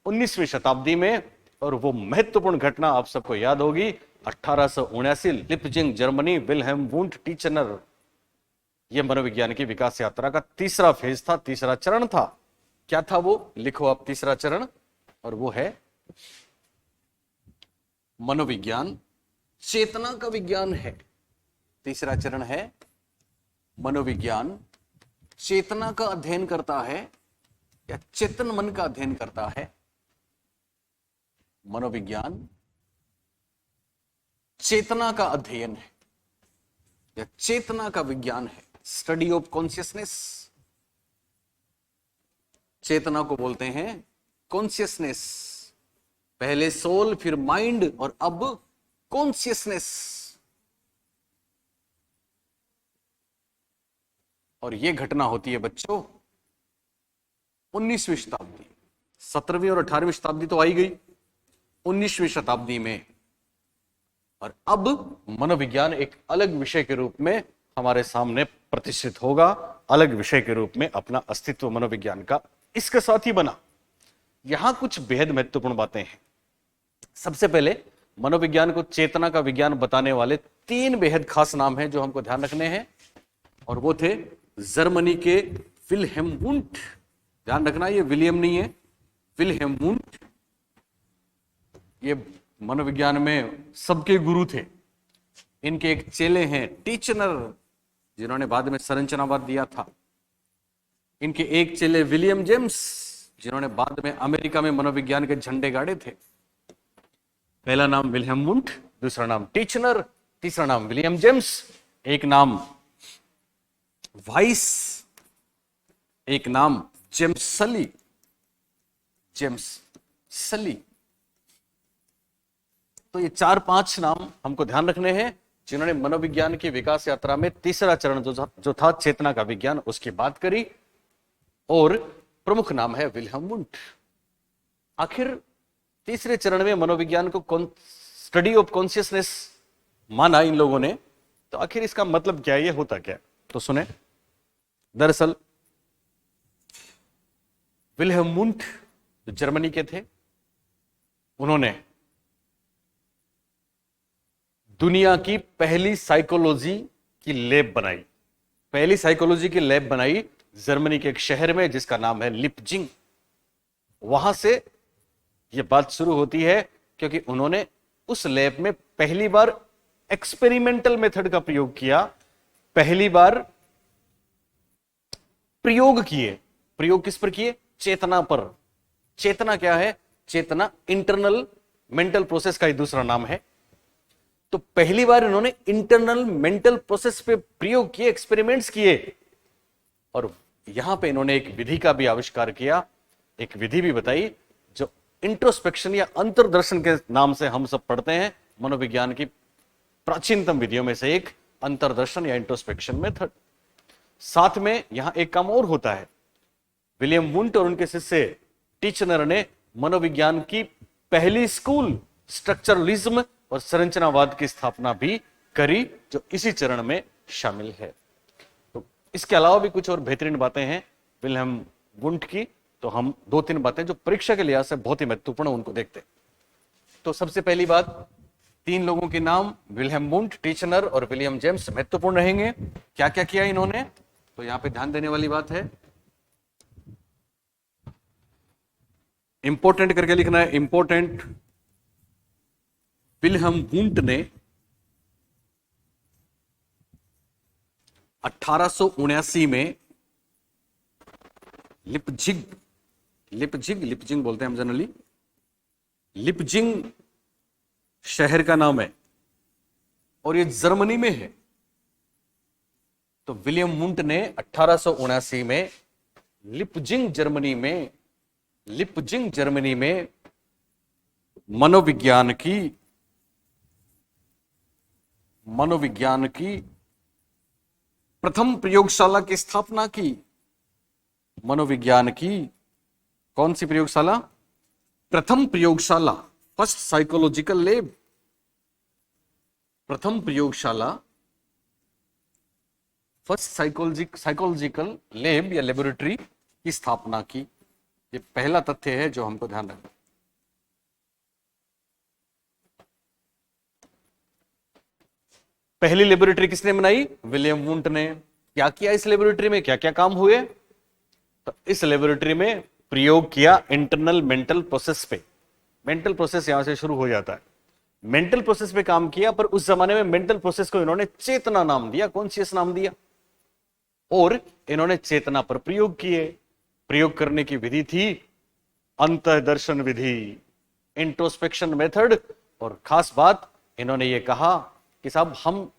19वीं शताब्दी में। और वो महत्वपूर्ण घटना आप सबको याद होगी, 1879 लिपजिंग जर्मनी, विल्हेम वुंट टीचनर। यह मनोविज्ञान की विकास यात्रा का तीसरा फेज था, तीसरा चरण था। क्या था वो? लिखो आप तीसरा चरण, और वो है मनोविज्ञान चेतना का विज्ञान है। तीसरा चरण है मनोविज्ञान चेतना का अध्ययन करता है या चेतन मन का अध्ययन करता है। मनोविज्ञान चेतना का अध्ययन है या चेतना का विज्ञान है। Study of consciousness. चेतना को बोलते हैं कॉन्शियसनेस। पहले सोल, फिर माइंड और अब कॉन्शियसनेस। और यह घटना होती है बच्चों 19वीं शताब्दी। 17वीं और 18वीं शताब्दी तो आई गई, 19वीं शताब्दी में। और अब मनोविज्ञान एक अलग विषय के रूप में हमारे सामने प्रतिष्ठित होगा, अलग विषय के रूप में अपना अस्तित्व मनोविज्ञान का इसके साथ ही बना। यहां कुछ बेहद महत्वपूर्ण बातें हैं। सबसे पहले मनोविज्ञान को चेतना का विज्ञान बताने वाले 3 बेहद खास नाम हैं जो हमको ध्यान रखने हैं, और वो थे जर्मनी के विल्हेम वुंट। ध्यान रखना, ये विलियम नहीं है, विल्हेम वुंट। ये मनोविज्ञान में सबके गुरु थे। इनके एक चेले हैं टीचनर, जिन्होंने बाद में संरचनावाद दिया था। इनके एक चेले विलियम जेम्स, जिन्होंने बाद में अमेरिका में मनोविज्ञान के झंडे गाड़े थे। पहला नाम विल्हेम वुंट, दूसरा नाम टीचनर, तीसरा नाम विलियम जेम्स, एक नाम वाइस, एक नाम जेम्स सली। जेम्स सली। तो ये 4-5 नाम हमको ध्यान रखने हैं जिन्होंने मनोविज्ञान की विकास यात्रा में तीसरा चरण जो था चेतना का विज्ञान, उसकी बात करी। और प्रमुख नाम है विल्हेम वुंट। आखिर तीसरे चरण में मनोविज्ञान को स्टडी ऑफ कॉन्शियसनेस माना इन लोगों ने, तो आखिर इसका मतलब क्या है, ये होता क्या? तो सुने, दरअसल विल्हेम वुंट जो जर्मनी के थे, उन्होंने दुनिया की पहली साइकोलॉजी की लैब बनाई। पहली साइकोलॉजी की लैब बनाई जर्मनी के एक शहर में जिसका नाम है लिपजिंग। वहां से यह बात शुरू होती है क्योंकि उन्होंने उस लैब में पहली बार एक्सपेरिमेंटल मेथड का प्रयोग किया। पहली बार प्रयोग किए। प्रयोग किस पर किए? चेतना पर। चेतना क्या है? चेतना इंटरनल मेंटल प्रोसेस का ही दूसरा नाम है। तो पहली बार इन्होंने इंटरनल मेंटल प्रोसेस पे प्रयोग किए, एक्सपेरिमेंट्स किए। और यहां पे इन्होंने एक विधि का भी आविष्कार किया, एक विधि भी बताई जो इंट्रोस्पेक्शन या अंतर्दर्शन के नाम से हम सब पढ़ते हैं। मनोविज्ञान की प्राचीनतम विधियों में से एक अंतर्दर्शन या इंट्रोस्पेक्शन मेथड। साथ में यहां एक काम और होता है। विलियम वुंट और उनके शिष्य टीचनर ने मनोविज्ञान की पहली स्कूल स्ट्रक्चरलिज्म और संरचनावाद की स्थापना भी करी, जो इसी चरण में शामिल है। तो इसके अलावा भी कुछ और बेहतरीन बातें हैं विल्हेम वुंट की, तो हम 2-3 बातें जो परीक्षा के लिहाज से बहुत ही महत्वपूर्ण उनको देखते हैं। तो सबसे पहली बात, 3 लोगों के नाम विल्हेम वुंट, टीचनर और विलियम जेम्स महत्वपूर्ण रहेंगे। क्या क्या किया इन्होंने, तो यहां पे ध्यान देने वाली बात है, इंपॉर्टेंट करके लिखना है, इंपॉर्टेंट। विल्हेम वुंट ने 1879 में लिपजिंग बोलते हैं हम जनरली, लिपजिंग शहर का नाम है, और ये जर्मनी में है। तो विलियम वुंट ने 1879 में लिपजिंग जर्मनी में मनोविज्ञान की प्रथम प्रयोगशाला की स्थापना की। मनोविज्ञान की कौन सी प्रयोगशाला? प्रथम प्रयोगशाला, फर्स्ट साइकोलॉजिकल लैब, प्रथम प्रयोगशाला, फर्स्ट साइकोलॉजिकल लैब या लेबोरेटरी की स्थापना की। ये पहला तथ्य है जो हमको ध्यान रखना। पहली लेबोरेटरी किसने बनाई? विलियम वुंट ने। क्या किया इस लेबोरेटरी में, क्या क्या काम हुए? तो इस लेबोरेटरी में प्रयोग किया इंटरनल मेंटल प्रोसेस पे। मेंटल प्रोसेस यहां से शुरू हो जाता है। मेंटल प्रोसेस पे काम किया, पर उस जमाने में मेंटल प्रोसेस को इन्होंने चेतना नाम दिया, कॉन्शियस नाम दिया, और इन्होंने चेतना पर प्रयोग किए। प्रयोग करने की विधि थी अंतःदर्शन विधि, इंट्रोस्पेक्शन मेथड। और खास बात इन्होंने ये कहा कि साहब हम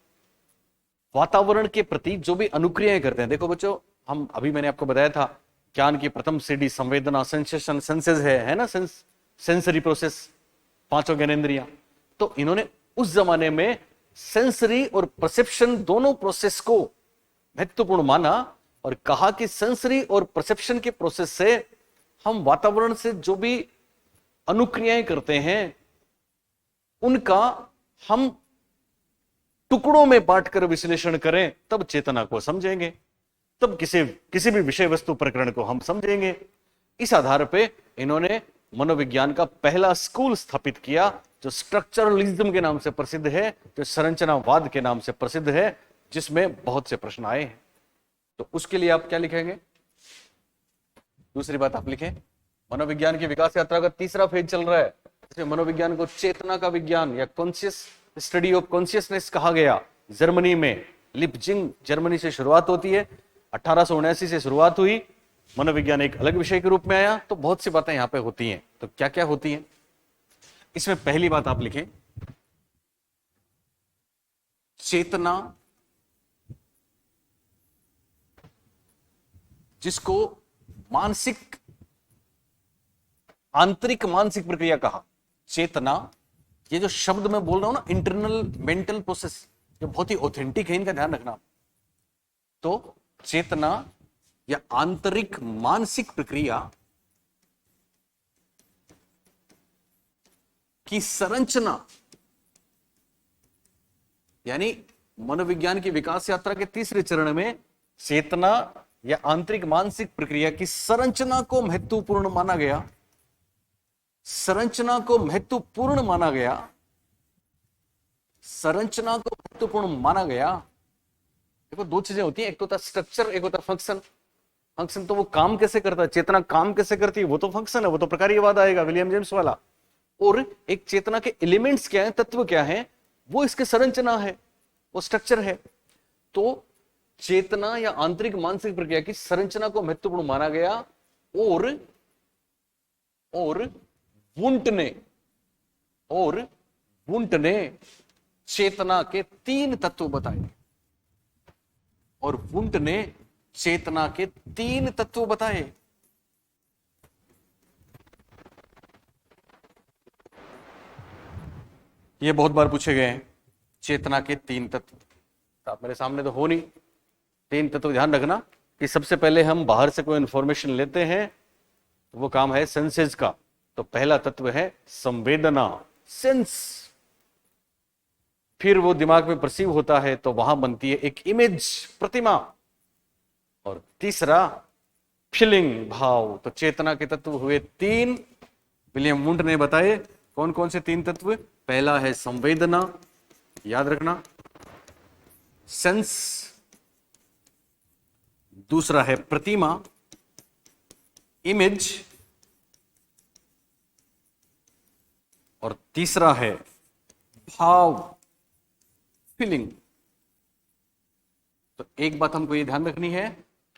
वातावरण के प्रति जो भी अनुक्रियाएं करते हैं, देखो बच्चों, हम अभी मैंने आपको बताया था ज्ञान की प्रथम सीढ़ी संवेदना, सेंसेशन, सेंसेस है ना, सेंसरी प्रोसेस, पांचों ज्ञानेंद्रियां। तो इन्होंने उस जमाने में सेंसरी और परसेप्शन दोनों प्रोसेस को महत्वपूर्ण माना और कहा कि सेंसरी और परसेप्शन के प्रोसेस से हम वातावरण से जो भी अनुक्रियाएं करते हैं उनका हम टुकड़ों में बांटकर विश्लेषण करें, तब चेतना को समझेंगे, तब किसी भी विषय वस्तु प्रकरण को हम समझेंगे। इस आधार पे इन्होंने मनोविज्ञान का पहला स्कूल स्थापित किया, जो स्ट्रक्चरलिज्म के नाम से प्रसिद्ध है, जो संरचनावाद के नाम से प्रसिद्ध है, जिसमें बहुत से प्रश्न आए हैं। तो उसके लिए आप क्या लिखेंगे? दूसरी बात आप लिखें, मनोविज्ञान की विकास यात्रा का तीसरा फेज चल रहा है, इसमें मनोविज्ञान को चेतना का विज्ञान या कॉन्शियस स्टडी ऑफ कॉन्शियसनेस कहा गया। जर्मनी में लिपजिंग जर्मनी से शुरुआत होती है, 1879 से शुरुआत हुई। मनोविज्ञान एक अलग विषय के रूप में आया, तो बहुत सी बातें यहां पे होती हैं। तो क्या क्या होती हैं इसमें? पहली बात आप लिखें, चेतना जिसको मानसिक, आंतरिक मानसिक प्रक्रिया कहा। चेतना, ये जो शब्द मैं बोल रहा हूं ना, इंटरनल मेंटल प्रोसेस, जो बहुत ही ऑथेंटिक है, इनका ध्यान रखना। तो चेतना या आंतरिक मानसिक प्रक्रिया की संरचना, यानी मनोविज्ञान की विकास यात्रा के तीसरे चरण में चेतना या आंतरिक मानसिक प्रक्रिया की संरचना को महत्वपूर्ण माना गया। संरचना को महत्वपूर्ण माना गया, संरचना को महत्वपूर्ण माना गया। देखो दो चीजें होती हैं, एक तो होता है स्ट्रक्चर, एक होता है फंक्शन। फंक्शन तो वो काम कैसे करता है, चेतना काम कैसे करती है, वो तो फंक्शन है, वो तो प्रकार्यवाद आएगा विलियम जेम्स वाला। और एक चेतना के एलिमेंट्स क्या है, तत्व क्या है, वो इसके संरचना है, वो स्ट्रक्चर है। तो चेतना या आंतरिक मानसिक प्रक्रिया की संरचना को महत्वपूर्ण माना गया। और वुंट ने चेतना के तीन तत्व बताए। और वुंट ने चेतना के तीन तत्व बताए। ये बहुत बार पूछे गए हैं, चेतना के तीन तत्व। तो आप मेरे सामने तो हो नहीं, तीन तत्व ध्यान रखना कि सबसे पहले हम बाहर से कोई इंफॉर्मेशन लेते हैं, वो काम है सेंसेस का। तो पहला तत्व है संवेदना, सेंस। फिर वो दिमाग में परसीव होता है, तो वहां बनती है एक इमेज, प्रतिमा। और तीसरा फीलिंग, भाव। तो चेतना के तत्व हुए तीन, विलियम वुंट ने बताए। कौन कौन से तीन तत्व? पहला है संवेदना, याद रखना, सेंस। दूसरा है प्रतिमा, इमेज। और तीसरा है भाव, फीलिंग। तो एक बात हमको ये ध्यान रखनी है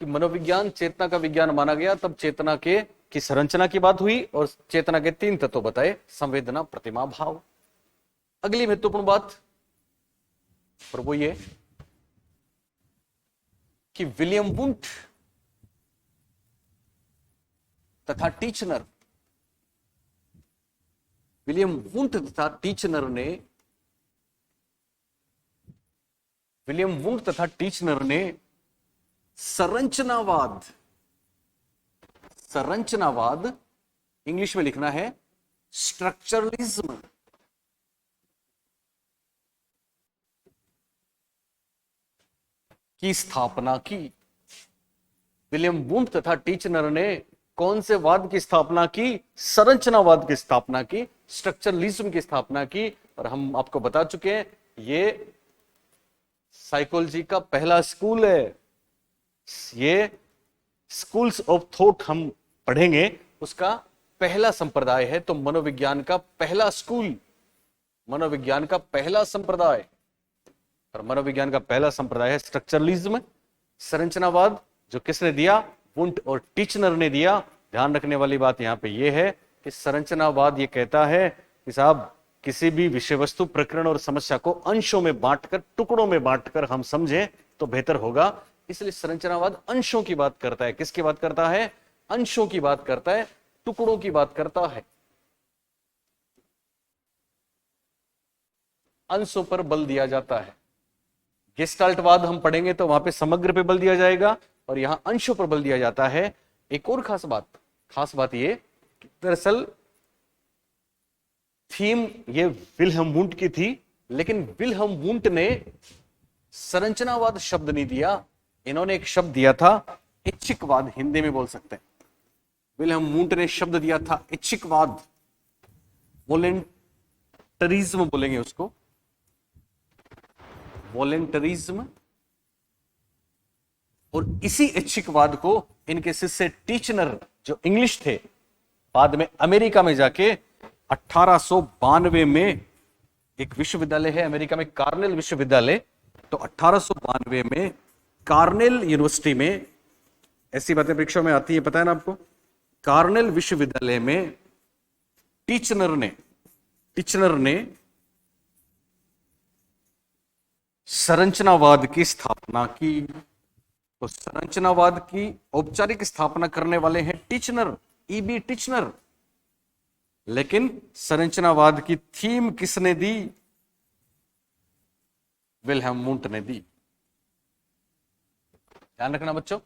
कि मनोविज्ञान चेतना का विज्ञान माना गया, तब चेतना के की संरचना की बात हुई और चेतना के तीन तत्व बताए, संवेदना, प्रतिमा, भाव। अगली महत्वपूर्ण बात, और वो ये कि विलियम वुंट तथा टीचनर, विलियम वुंट तथा टीचनर ने, विलियम वुंट तथा टीचनर ने संरचनावाद, संरचनावाद इंग्लिश में लिखना है स्ट्रक्चरलिज्म, की स्थापना की। विलियम वुंट तथा टीचनर ने कौन से वाद की स्थापना की? संरचनावाद की स्थापना की, स्ट्रक्चरलिज्म की स्थापना की। और हम आपको बता चुके हैं ये साइकोलॉजी का पहला स्कूल है। ये स्कूल्स ऑफ थॉट हम पढ़ेंगे, उसका पहला संप्रदाय है। तो मनोविज्ञान का पहला स्कूल, मनोविज्ञान का पहला संप्रदाय, और मनोविज्ञान का पहला संप्रदाय है स्ट्रक्चरलिज्म, संरचनावाद। जो किसने दिया? वुंट और टीचनर ने दिया। ध्यान रखने वाली बात यहां पे यह है कि संरचनावाद ये कहता है कि साहब किसी भी विषय वस्तु, प्रकरण और समस्या को अंशों में बांटकर, टुकड़ों में बांटकर हम समझें तो बेहतर होगा। इसलिए संरचनावाद अंशों की बात करता है। किसकी बात करता है? अंशों की बात करता है, टुकड़ों की बात करता है। अंशों पर बल दिया जाता है। गेस्टाल्टवाद हम पढ़ेंगे तो वहां पे समग्र पे बल दिया जाएगा, और यहां अंशों पर बल दिया जाता है। एक और खास बात ये कि दरअसल थीम ये विल्हेम वुंट की थी, लेकिन विल्हेम वुंट ने संरचनावाद शब्द नहीं दिया। इन्होंने एक शब्द दिया था इच्छिकवाद, हिंदी में बोल सकते हैं। विल्हेम वुंट ने शब्द दिया था इच्छिकवाद, वॉलेंटरिज्म बोलेंगे उसको, वॉलेंटरिज्म। और इसी इच्छिकवाद को इनके शिष्य टीचनर, जो इंग्लिश थे, बाद में अमेरिका में जाके 1892 में एक विश्वविद्यालय है अमेरिका में, कार्नेल विश्वविद्यालय। तो 1892 में कार्नेल यूनिवर्सिटी में, ऐसी बातें परीक्षा में आती है, पता है ना आपको, कार्नेल विश्वविद्यालय में टीचनर ने संरचनावाद की स्थापना की। तो संरचनावाद की औपचारिक स्थापना करने वाले हैं टीचनर, ईबी टीचनर। लेकिन संरचनावाद की थीम किसने दी? विल्हेम वुंट ने दी। ध्यान रखना बच्चों,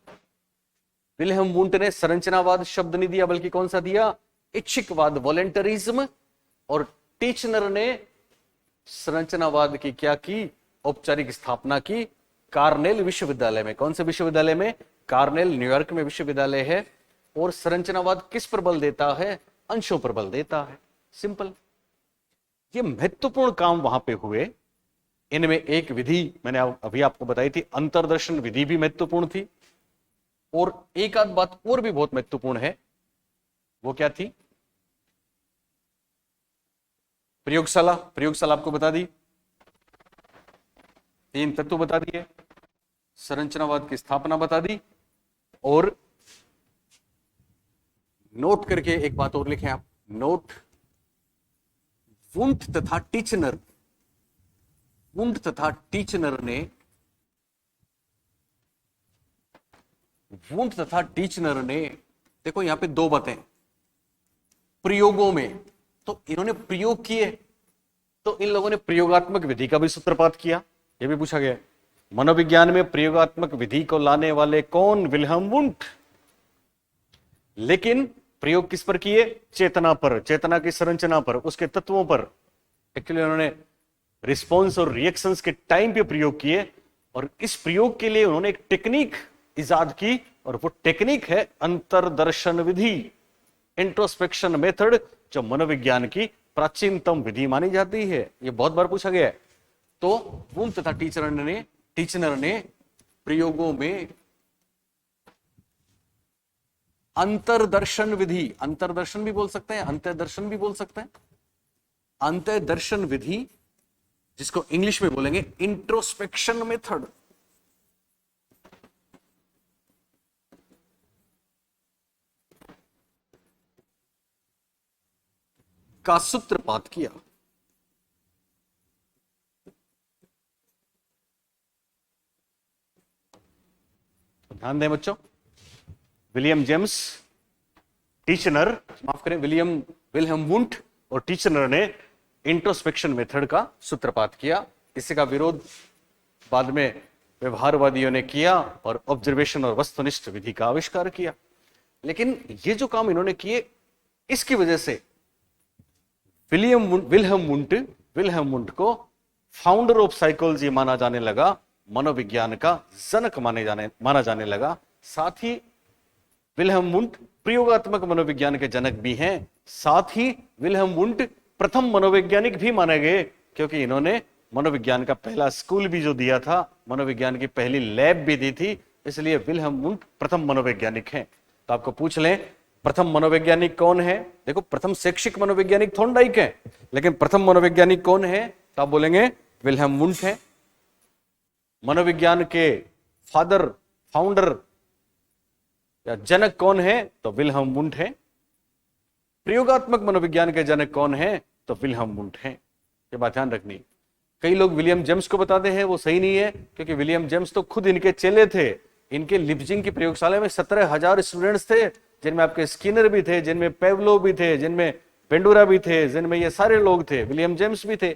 विल्हेम वुंट ने संरचनावाद शब्द नहीं दिया, बल्कि कौन सा दिया? इच्छिकवाद, वॉलेंटरिज्म। और टीचनर ने संरचनावाद की क्या की? औपचारिक स्थापना की कार्नेल विश्वविद्यालय में। कौन से विश्वविद्यालय में? कार्नेल, न्यूयॉर्क में विश्वविद्यालय है। और संरचनावाद किस पर बल देता है? अंशों पर बल देता है। सिंपल। ये महत्वपूर्ण काम वहां पे हुए। इनमें एक विधि मैंने अभी आपको बताई थी, अंतर्दर्शन विधि भी महत्वपूर्ण थी। और एक आध बात और भी बहुत महत्वपूर्ण है। वो क्या थी? प्रयोगशाला। प्रयोगशाला आपको बता दी, 3 तत्व बता दिए, संरचनावाद की स्थापना बता दी। और नोट करके एक बात और लिखें आप, नोट, वुंट तथा टीचनर, वुंट तथा टीचनर ने, वुंट तथा टीचनर ने, देखो यहां पे 2 बातें, प्रयोगों में, तो इन्होंने प्रयोग किए, तो इन लोगों ने प्रयोगात्मक विधि का भी सूत्रपात किया। यह भी पूछा गया मनोविज्ञान में प्रयोगात्मक विधि को लाने वाले कौन? Wilhelm Wundt. लेकिन प्रयोग किस पर किए? चेतना पर, चेतना की संरचना पर, उसके तत्वों पर। एक्चुअली उन्होंने रिस्पॉन्स और रिएक्शंस के टाइम पे प्रयोग किए। और इस प्रयोग के लिए उन्होंने एक टेक्निक इजाद की, और वो टेक्निक है अंतर्दर्शन विधि, इंट्रोस्पेक्शन मेथड, जो मनोविज्ञान की प्राचीनतम विधि मानी जाती है। ये बहुत बार पूछा गया है। तो वुंट तथा टीचनर ने प्रयोगों में अंतर्दर्शन विधि, अंतर्दर्शन भी बोल सकते हैं, अंतर्दर्शन भी बोल सकते हैं, अंतर्दर्शन विधि, जिसको इंग्लिश में बोलेंगे इंट्रोस्पेक्शन मेथड, का सूत्रपात किया। ध्यान दें बच्चों, विलियम जेम्स टीचनर, माफ करें, विल्हेम वुंट और टीचनर ने इंट्रोस्पेक्शन मेथड का सूत्रपात किया। इसी का विरोध बाद में व्यवहारवादियों ने किया और ऑब्जर्वेशन और वस्तुनिष्ठ विधि का आविष्कार किया। लेकिन ये जो काम इन्होंने किए, इसकी वजह से विल्हेम वुंट को फाउंडर ऑफ साइकोलॉजी माना जाने लगा, मनोविज्ञान का जनक माना जाने लगा। साथ ही विल्हेम वुंट प्रयोगात्मक मनोविज्ञान के जनक भी हैं। साथ ही विल्हेम वुंट प्रथम मनोवैज्ञानिक भी माने गए, क्योंकि इन्होंने मनोविज्ञान का पहला स्कूल भी जो दिया था, मनोविज्ञान की पहली लैब भी दी थी, इसलिए विल्हेम वुंट प्रथम मनोवैज्ञानिक हैं। तो आपको पूछ लें प्रथम मनोवैज्ञानिक कौन है, देखो प्रथम शैक्षिक मनोवैज्ञानिक थॉर्नडाइक है, लेकिन प्रथम मनोवैज्ञानिक कौन है, तो आप बोलेंगे विल्हेम वुंट है। मनोविज्ञान के फाउंडर या जनक कौन है, तो विल्हेम वुंट है। प्रयोगात्मक मनोविज्ञान के जनक कौन है, तो विल्हेम वुंट है। ये बात ध्यान रखनी। कई लोग विलियम जेम्स को बताते हैं, वो सही नहीं है, क्योंकि विलियम जेम्स तो खुद इनके चेले थे। इनके लिप्जिंग की प्रयोगशाला में 17,000 स्टूडेंट्स थे, जिनमें आपके स्किनर भी थे, जिनमें पेवलो भी थे, जिनमें बेंडूरा भी थे, जिनमें ये सारे लोग थे। विलियम जेम्स भी थे,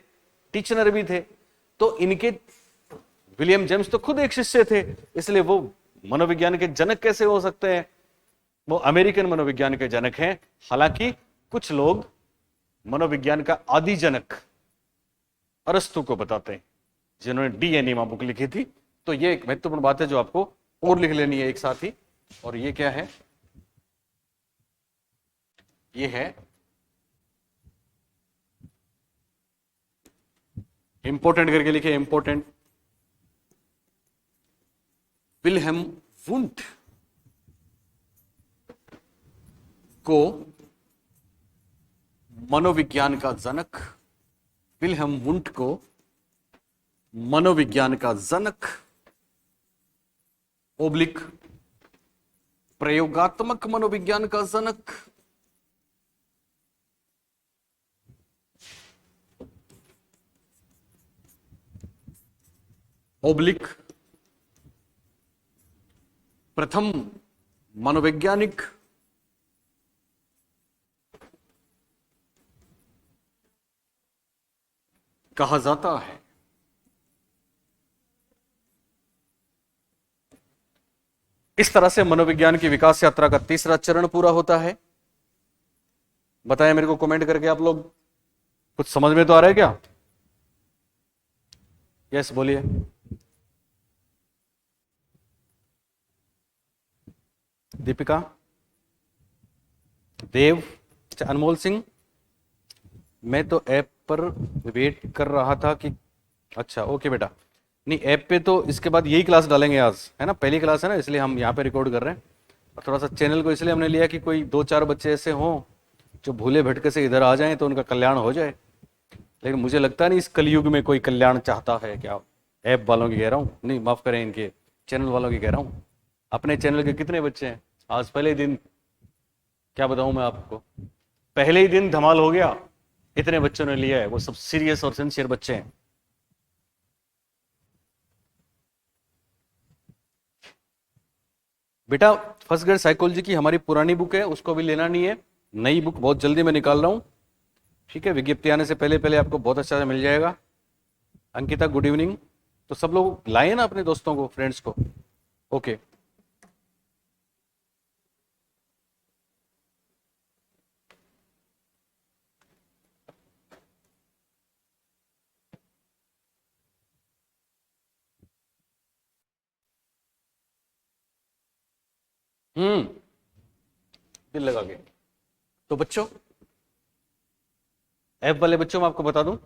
टीचनर भी थे। तो इनके विलियम जेम्स तो खुद एक शिष्य थे, इसलिए वो मनोविज्ञान के जनक कैसे हो सकते हैं? वो अमेरिकन मनोविज्ञान के जनक हैं। हालांकि कुछ लोग मनोविज्ञान का आदि जनक अरस्तु को बताते हैं, जिन्होंने डी एनिमा बुक लिखी थी। तो ये एक महत्वपूर्ण बात है जो आपको और लिख लेनी है एक साथ ही। और ये क्या है? ये है इंपॉर्टेंट करके लिखे, इंपॉर्टेंट। विल्हेम वुंट को मनोविज्ञान का जनक, विल्हेम वुंट को मनोविज्ञान का जनक ओब्लिक प्रयोगात्मक मनोविज्ञान का जनक ओब्लिक प्रथम मनोवैज्ञानिक कहा जाता है। इस तरह से मनोविज्ञान की विकास यात्रा का तीसरा चरण पूरा होता है। बताएं मेरे को कमेंट करके आप लोग, कुछ समझ में तो आ रहा है क्या? यस बोलिए। दीपिका, देव, अनमोल सिंह, मैं तो ऐप पर वेट कर रहा था कि अच्छा ओके बेटा, नहीं ऐप पे तो इसके बाद यही क्लास डालेंगे आज, है ना, पहली क्लास है ना, इसलिए हम यहाँ पे रिकॉर्ड कर रहे हैं। और थोड़ा सा चैनल को इसलिए हमने लिया कि कोई 2-4 बच्चे ऐसे हों जो भूले भटके से इधर आ जाएं तो उनका कल्याण हो जाए। लेकिन मुझे लगता नहीं इस कलयुग में कोई कल्याण चाहता है। क्या ऐप वालों की कह रहा हूँ, नहीं माफ करें, इनके चैनल वालों की कह रहा हूँ। अपने चैनल के कितने बच्चे हैं आज? पहले दिन क्या बताऊं मैं आपको, पहले ही दिन धमाल हो गया, इतने बच्चों ने लिया है। वो सब सीरियस और सिंसियर बच्चे हैं। बेटा फर्स्ट ग्रेड साइकोलॉजी की हमारी पुरानी बुक है, उसको भी लेना नहीं है, नई बुक बहुत जल्दी मैं निकाल रहा हूं, ठीक है, विज्ञप्ति आने से पहले पहले आपको बहुत अच्छा मिल जाएगा। Ankita good evening. तो सब लोग लाए ना अपने दोस्तों को, फ्रेंड्स को। ओके दिल लगा के। तो बच्चों, ऐप वाले बच्चों मैं आपको बता दूं,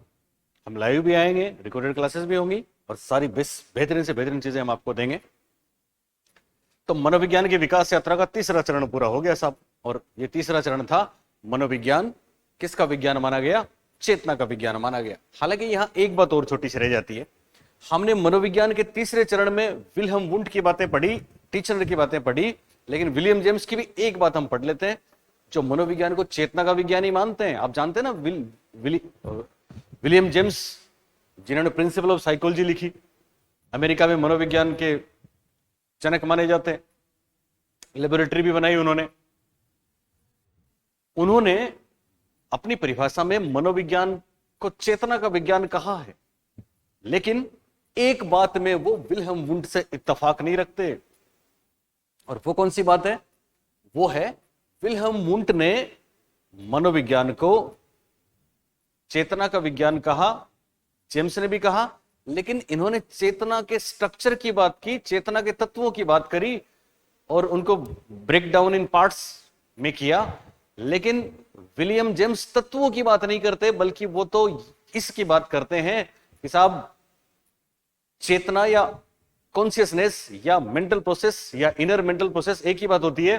हम लाइव भी आएंगे, रिकॉर्डेड क्लासेस भी होंगी और सारी बेहतरीन से बेहतरीन चीजें हम आपको देंगे। तो मनोविज्ञान की विकास यात्रा का तीसरा चरण पूरा हो गया साहब। और ये तीसरा चरण था मनोविज्ञान किसका विज्ञान माना गया? चेतना का विज्ञान माना गया। हालांकि यहां एक बात और छोटी सी रह जाती है, हमने मनोविज्ञान के तीसरे चरण में विल्हेम वुंट की बातें पढ़ी, टीचनर की बातें पढ़ी, लेकिन विलियम जेम्स की भी एक बात हम पढ़ लेते हैं, जो मनोविज्ञान को चेतना का विज्ञान ही मानते हैं। आप जानते हैं ना, विलियम जेम्स जिन्होंने प्रिंसिपल ऑफ साइकोलॉजी लिखी, अमेरिका में मनोविज्ञान के जनक माने जाते हैं। लेबोरेटरी भी बनाई उन्होंने। उन्होंने अपनी परिभाषा में मनोविज्ञान को चेतना का विज्ञान कहा है, लेकिन एक बात में वो विल्हेम वुंड से इत्तेफाक नहीं रखते। और वो कौन सी बात है? वो है विल्हेम वुंड ने मनोविज्ञान को चेतना का विज्ञान कहा, जेम्स ने भी कहा, लेकिन इन्होंने चेतना के स्ट्रक्चर की बात की, चेतना के तत्वों की बात करी और उनको ब्रेक डाउन इन पार्ट्स में किया। लेकिन विलियम जेम्स तत्वों की बात नहीं करते, बल्कि वो तो इसकी बात करते हैं कि साहब चेतना या कॉन्शियसनेस या मेंटल प्रोसेस या इनर मेंटल प्रोसेस एक ही बात होती है।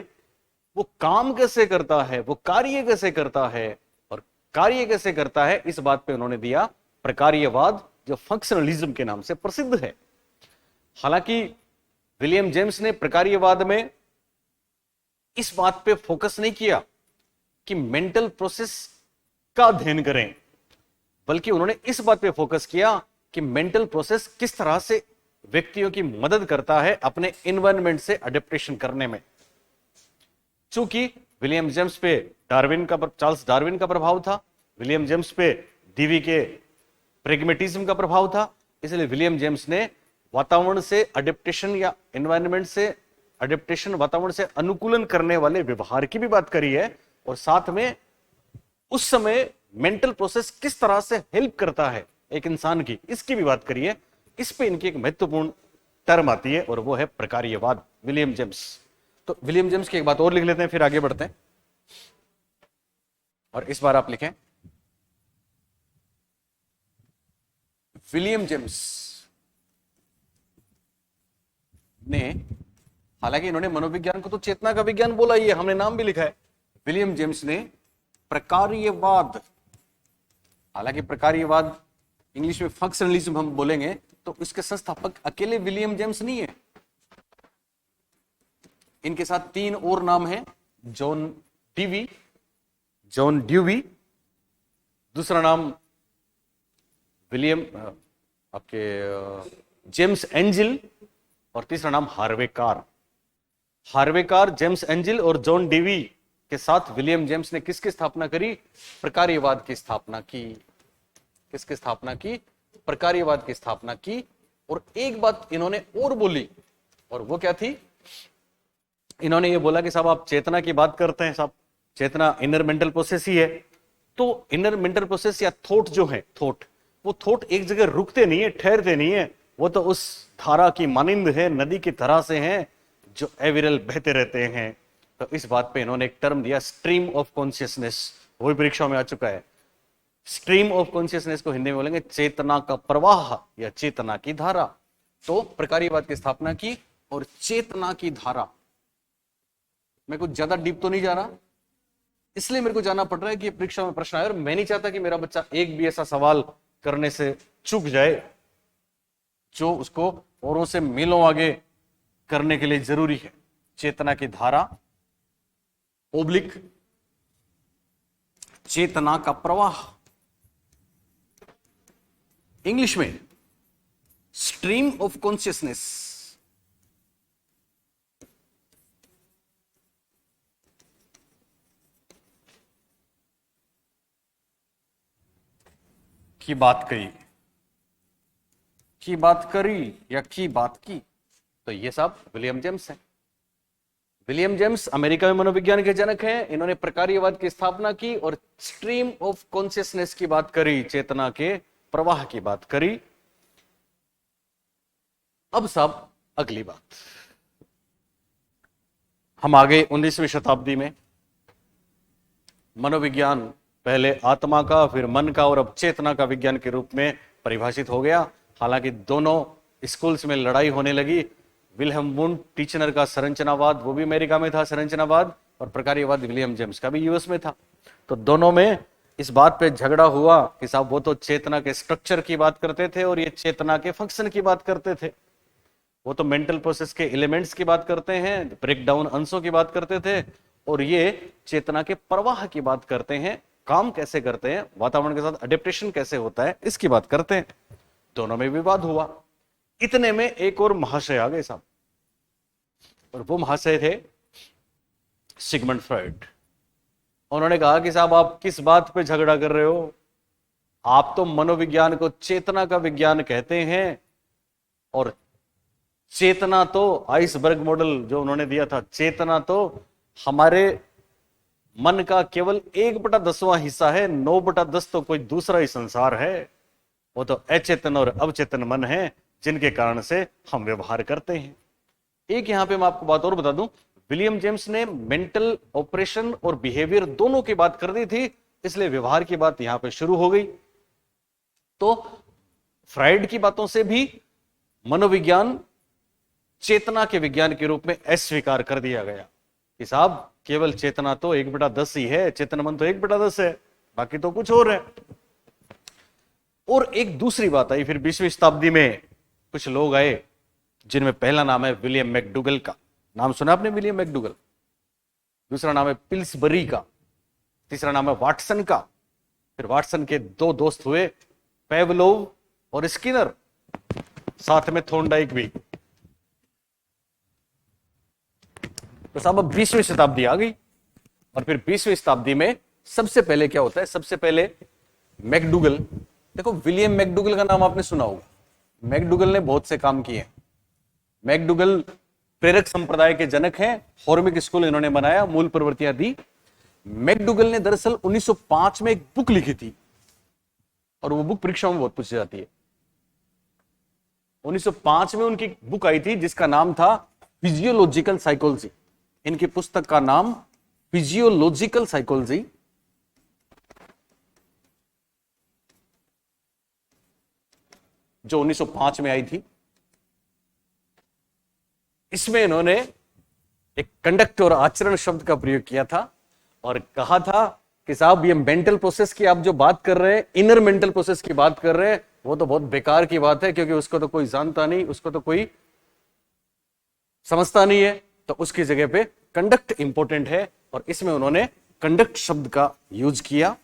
वो काम कैसे करता है, वो कार्य कैसे करता है, और कार्य कैसे करता है, इस बात पे उन्होंने दिया प्रकार्यवाद, जो फंक्शनलिज्म के नाम से प्रसिद्ध है। हालांकि विलियम जेम्स ने प्रकार्यवाद में इस बात पे फोकस नहीं किया कि मेंटल प्रोसेस का अध्ययन करें, बल्कि उन्होंने इस बात पे फोकस किया कि मेंटल प्रोसेस किस तरह से व्यक्तियों की मदद करता है अपने एनवायरनमेंट से अडेप्टेशन करने में। चूंकि विलियम जेम्स पे चार्ल्स डार्विन का प्रभाव था, विलियम जेम्स पे डीवी के प्रेगमेटिज्म का प्रभाव था, इसलिए विलियम जेम्स ने वातावरण से अडेप्टेशन या एनवायरनमेंट से अडेप्टेशन, वातावरण से अनुकूलन करने वाले व्यवहार की भी बात करी है, और साथ में उस समय मेंटल प्रोसेस किस तरह से हेल्प करता है एक इंसान की, इसकी भी बात करी है। इस पे इनकी एक महत्वपूर्ण टर्म आती है और वो है प्रकार्यवाद, विलियम जेम्स। तो विलियम जेम्स की एक बात और लिख लेते हैं, फिर आगे बढ़ते हैं। और इस बार आप लिखें विलियम जेम्स ने, हालांकि इन्होंने मनोविज्ञान को तो चेतना का विज्ञान बोला ही है, हमने नाम भी लिखा है। विलियम जेम्स ने प्रकार्यवाद, हालांकि प्रकार्यवाद इंग्लिश में फंक्शनलिज्म हम बोलेंगे, तो इसके संस्थापक अकेले विलियम जेम्स नहीं है, इनके साथ तीन और नाम हैं, जॉन ड्यूवी, दूसरा नाम विलियम जेम्स एंजिल, और तीसरा नाम हार्वे कार, जेम्स एंजिल और जॉन ड्यूवी के साथ विलियम जेम्स ने किसकी स्थापना करी? प्रकार्यवाद की स्थापना की। किसकी स्थापना की? प्रकार्यवाद की स्थापना की। और एक बात इन्होंने और बोली, और वो क्या थी? इन्होंने ये बोला कि साहब आप चेतना की बात करते हैं, साहब चेतना इनर मेंटल प्रोसेस ही है, तो इनर मेंटल प्रोसेस या थॉट जो है, वो थॉट एक जगह रुकते नहीं है, ठहरते नहीं है, वो तो उस धारा की मानिंद है, नदी की तरह से हैं जो अविरल बहते रहते हैं। तो इस बात पे इन्होंने एक टर्म दिया, स्ट्रीम ऑफ कॉन्शियसनेस, वो भी परीक्षा में आ चुका है। स्ट्रीम ऑफ कॉन्शियसनेस को हिंदी में बोलेंगे चेतना का प्रवाह या चेतना की धारा। तो प्रकार्यवाद की स्थापना की और चेतना की धारा। मैं कुछ ज्यादा डीप तो नहीं जा रहा, इसलिए मेरे को जाना पड़ रहा है कि परीक्षा में प्रश्न आए, और मैं नहीं चाहता कि मेरा बच्चा एक भी ऐसा सवाल करने से चूक जाए जो उसको औरों से मीलों आगे करने के लिए जरूरी है। चेतना की धारा ओब्लिक चेतना का प्रवाह, इंग्लिश में स्ट्रीम ऑफ कॉन्शियसनेस। की बात करी या की बात की, तो ये सब विलियम जेम्स है। विलियम जेम्स अमेरिका में मनोविज्ञान के जनक हैं। इन्होंने प्रकार्यवाद की स्थापना की और स्ट्रीम ऑफ कॉन्शियसनेस की बात करी, चेतना के प्रवाह की बात करी। अब साहब अगली बात, हम आगे 19वीं शताब्दी में मनोविज्ञान पहले आत्मा का, फिर मन का, और अब चेतना का विज्ञान के रूप में परिभाषित हो गया। हालांकि दोनों स्कूल्स में लड़ाई होने लगी। विल्हेम वुंड टीचनर का संरचनावाद, वो भी अमेरिका में था संरचनावाद, और प्रकार्यवाद विलियम जेम्स का भी यूएस में था। तो दोनों में इस बात पे झगड़ा हुआ कि साहब वो तो चेतना के स्ट्रक्चर की बात करते थे और ये चेतना के फंक्शन की बात करते थे। वो तो मेंटल प्रोसेस के एलिमेंट्स की बात करते हैं, ब्रेक डाउन अंशों की बात करते थे, और ये चेतना के प्रवाह की बात करते हैं, काम कैसे करते हैं, वातावरण के साथ अडेप्टेशन कैसे होता है, इसकी बात करते हैं। दोनों में विवाद हुआ। इतने में एक और महाशय आ गए साहब, और वो महाशय थे सिगमंड फ्रॉइड। उन्होंने कहा कि साहब आप किस बात पे झगड़ा कर रहे हो, आप तो मनोविज्ञान को चेतना का विज्ञान कहते हैं, और चेतना तो आइसबर्ग मॉडल जो उन्होंने दिया था, चेतना तो हमारे मन का केवल 1/10वां हिस्सा है, 9/10 तो कोई दूसरा ही संसार है, वो तो अचेतन और अवचेतन मन है जिनके कारण से हम व्यवहार करते हैं। एक यहां पे मैं आपको बात और बता दूं, विलियम जेम्स ने मेंटल ऑपरेशन और बिहेवियर दोनों की बात कर दी थी, इसलिए व्यवहार की बात यहां पे शुरू हो गई। तो फ्राइड की बातों से भी मनोविज्ञान चेतना के विज्ञान के रूप में अस्वीकार कर दिया गया कि साहब केवल चेतना तो 1/10 ही है, चेतन मन तो 1/10 है, बाकी तो कुछ और है। और एक दूसरी बात आई फिर 20वीं शताब्दी में, कुछ लोग आए जिनमें पहला नाम है विलियम मैकडूगल का। नाम सुना आपने विलियम मैकडूगल? दूसरा नाम है पिल्सबरी का, तीसरा नाम है वाटसन का। फिर वाटसन के 2 दोस्त हुए, पेवलोव और स्किनर, साथ में थोर्नडाइक भी। तो साहब अब 20वीं शताब्दी आ गई, और फिर 20वीं शताब्दी में सबसे पहले क्या होता है, सबसे पहले मैकडूगल, देखो विलियम मैकडूगल का नाम आपने सुना होगा, मैकडूगल ने बहुत से काम किए। मैकडूगल प्रेरक संप्रदाय के जनक हैं, हॉर्मिक स्कूल इन्होंने बनाया, मूल प्रवृत्तियां दी। मैकडूगल ने दरअसल 1905 में एक बुक लिखी थी, और वो बुक परीक्षाओं में बहुत पूछी जाती है। 1905 में उनकी बुक आई थी जिसका नाम था फिजियोलॉजिकल साइकोलॉजी। इनकी पुस्तक का नाम फिजियोलॉजिकल साइकोलॉजी, जो 1905 में आई थी। इसमें इन्होंने एक कंडक्ट और आचरण शब्द का प्रयोग किया था और कहा था कि साहब ये मेंटल प्रोसेस की आप जो बात कर रहे हैं, इनर मेंटल प्रोसेस की बात कर रहे हैं, वो तो बहुत बेकार की बात है, क्योंकि उसको तो कोई जानता नहीं, उसको तो कोई समझता नहीं है। तो उसकी जगह पे कंडक्ट इंपॉर्टेंट है, और इसमें उन्होंने कंडक्ट शब्द का यूज किया,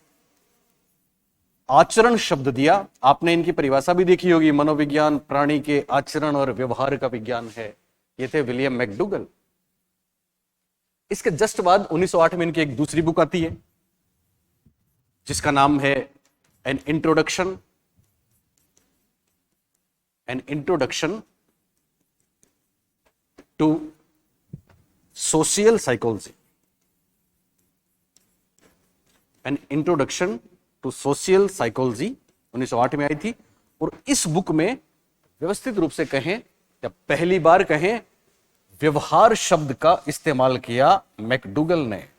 आचरण शब्द दिया। आपने इनकी परिभाषा भी देखी होगी, मनोविज्ञान प्राणी के आचरण और व्यवहार का विज्ञान है। ये थे विलियम मैकडूगल। इसके जस्ट बाद 1908 में इनकी एक दूसरी बुक आती है जिसका नाम है an introduction to social psychology. An introduction to social psychology 1908 में आई थी। और इस बुक में व्यवस्थित रूप से कहें या पहली बार कहें, व्यवहार शब्द का इस्तेमाल किया मैकडूगल ने।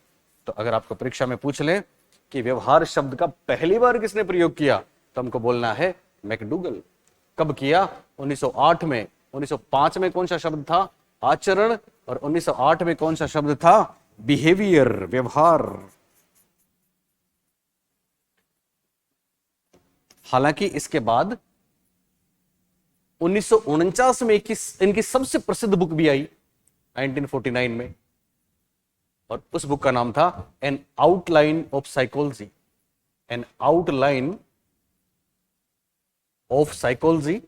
तो अगर आपको परीक्षा में पूछ लें कि व्यवहार शब्द का पहली बार किसने प्रयोग किया, तो हमको बोलना है मैकडूगल। कब किया? 1908 में। 1905 में कौन सा शब्द था? आचरण। और 1908 में कौन सा शब्द था? बिहेवियर, व्यवहार। हालांकि इसके बाद 1949 में इनकी सबसे प्रसिद्ध बुक भी आई 1949 में, और उस बुक का नाम था N outline of psychology. N outline of psychology.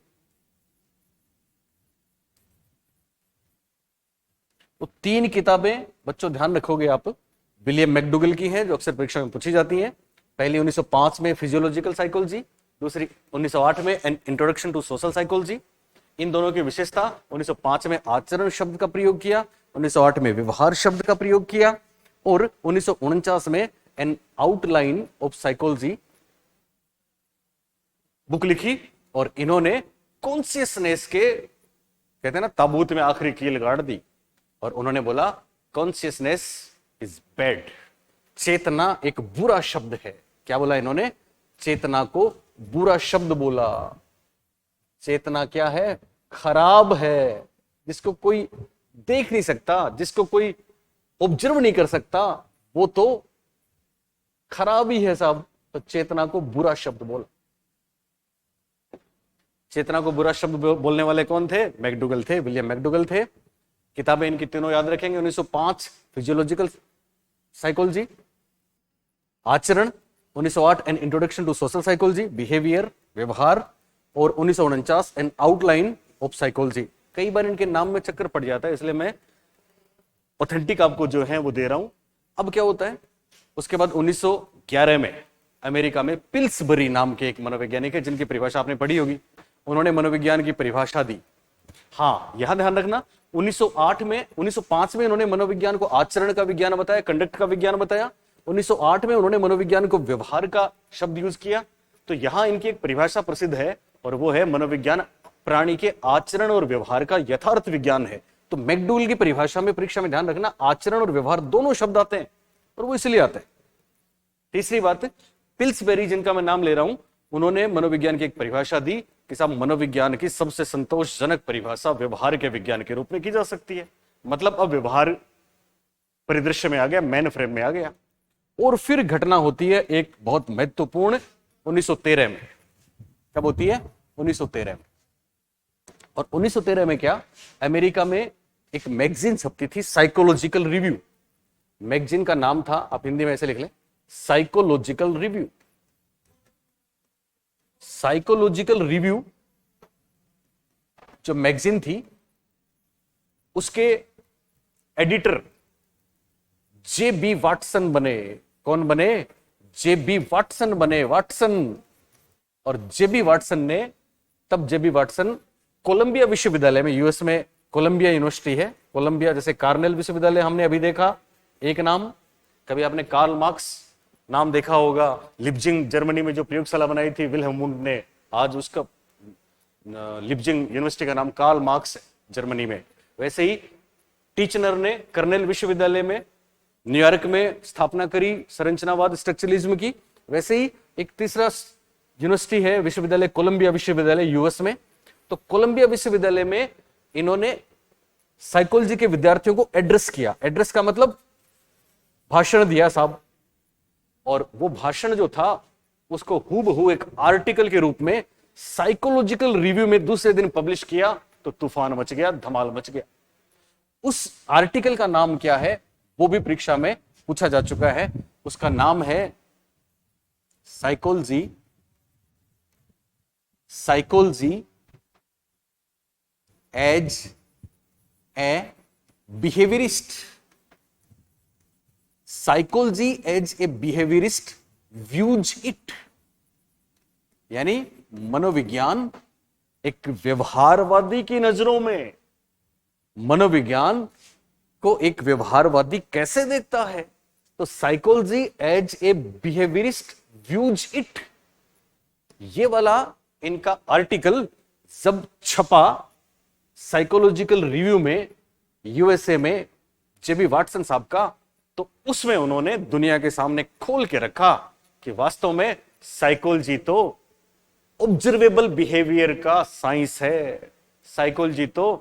तो 3 किताबें बच्चों ध्यान रखोगे आप, विलियम मैकडूगल की हैं, जो अक्सर परीक्षा में पूछी जाती हैं। पहली 1905 में फिजियोलॉजिकल साइकोलॉजी, दूसरी 1908 में an introduction to social psychology. इन दोनों की विशेषता, 1905 में आचरण शब्द का प्रयोग किया, 1908 में व्यवहार शब्द का प्रयोग किया, और 1949 में N outline of psychology book लिखी। और इन्होंने कॉन्शियसनेस के, कहते हैं ना, ताबूत में आखिरी कील गाड़ दी, और उन्होंने बोला कॉन्शियसनेस इज बैड। चेतना एक बुरा शब्द है। क्या बोला इन्होंने? चेतना को बुरा शब्द बोला। चेतना क्या है? खराब है, जिसको कोई देख नहीं सकता, जिसको कोई ऑब्जर्व नहीं कर सकता, वो तो खराब ही है साहब। तो चेतना को बुरा शब्द बोला। चेतना को बुरा शब्द बोलने वाले कौन थे? मैकडूगल थे, विलियम मैकडूगल थे। किताबें इनकी तीनों याद रखेंगे। 1905 फिजियोलॉजिकल साइकोलॉजी, आचरण, 1908 an introduction to social psychology, behaviour, व्यवहार, और 1949 एन आउटलाइन ऑफ साइकोलॉजी। कई बार इनके नाम में चक्कर पड़ जाता है, इसलिए मैं ऑथेंटिक आपको जो है वो दे रहा हूं। अब क्या होता है, उसके बाद 1911 में अमेरिका में पिल्सबरी नाम के एक मनोवैज्ञानिक है, जिनकी परिभाषा आपने पढ़ी होगी, उन्होंने मनोविज्ञान की परिभाषा दी। हाँ, यहां ध्यान रखना, 1905 में उन्होंने मनोविज्ञान को आचरण का विज्ञान बताया, कंडक्ट का विज्ञान बताया। 1908 में उन्होंने मनोविज्ञान को व्यवहार का शब्द यूज किया। तो यहां इनकी एक परिभाषा प्रसिद्ध है, और वो है मनोविज्ञान प्राणी के आचरण और व्यवहार का यथार्थ विज्ञान है। तो मैकडूगल की परिभाषा में, परीक्षा में ध्यान रखना, आचरण और व्यवहार दोनों शब्द आते हैं, और वो इसलिए आते हैं। तीसरी बात, पिल्सबेरी जिनका मैं नाम ले रहा हूं, उन्होंने मनोविज्ञान की एक परिभाषा दी कि साहब मनोविज्ञान की सबसे संतोषजनक परिभाषा व्यवहार के विज्ञान के रूप में की जा सकती है। मतलब अब व्यवहार परिदृश्य में आ गया, मेन फ्रेम में आ गया। और फिर घटना होती है एक बहुत महत्वपूर्ण, 1913 में। कब होती है? 1913 में। और 1913 में क्या, अमेरिका में एक मैगजीन छपती थी, साइकोलॉजिकल रिव्यू। मैगजीन का नाम था, आप हिंदी में ऐसे लिख लें, साइकोलॉजिकल रिव्यू। साइकोलॉजिकल रिव्यू जो मैगजीन थी, उसके एडिटर जे.बी. वाटसन बने। कौन बने? जे.बी. वाटसन बने, वाटसन। और जे.बी. वाटसन ने, तब जे.बी. वाटसन कोलंबिया विश्वविद्यालय में, यूएस में कोलंबिया यूनिवर्सिटी है, कोलंबिया, जैसे कार्नेल विश्वविद्यालय हमने अभी देखा एक नाम, कभी आपने कार्ल मार्क्स नाम देखा होगा, लिप्जिंग जर्मनी में जो प्रयोगशाला बनाई थी विल्हेम वुंड ने, आज उसका लिप्जिंग यूनिवर्सिटी का नाम कार्ल मार्क्स है जर्मनी में। वैसे ही टीचनर ने कर्नेल विश्वविद्यालय में न्यूयॉर्क में स्थापना करी संरचनावाद, स्ट्रक्चरलिज्म की। वैसे ही एक तीसरा यूनिवर्सिटी है, विश्वविद्यालय, कोलंबिया विश्वविद्यालय, यूएस में। तो कोलंबिया विश्वविद्यालय में इन्होंने साइकोलॉजी के विद्यार्थियों को एड्रेस किया। एड्रेस का मतलब भाषण दिया साहब, और वो भाषण जो था उसको हूबहू एक आर्टिकल के रूप में साइकोलॉजिकल रिव्यू में दूसरे दिन पब्लिश किया। तो तूफान मच गया, धमाल मच गया। उस आर्टिकल का नाम क्या है, वो भी परीक्षा में पूछा जा चुका है। उसका नाम है psychology as a behaviourist. Psychology as a behaviourist views it, यानी मनोविज्ञान एक व्यवहारवादी की नजरों में, मनोविज्ञान को एक व्यवहारवादी कैसे देखता है। तो psychology as a behaviourist views it, ये वाला इनका आर्टिकल जब छपा साइकोलॉजिकल रिव्यू में यूएसए में, जे.बी. वाटसन साहब का, तो उसमें उन्होंने दुनिया के सामने खोल के रखा कि वास्तव में साइकोलॉजी तो ऑब्जर्वेबल बिहेवियर का साइंस है। साइकोलॉजी तो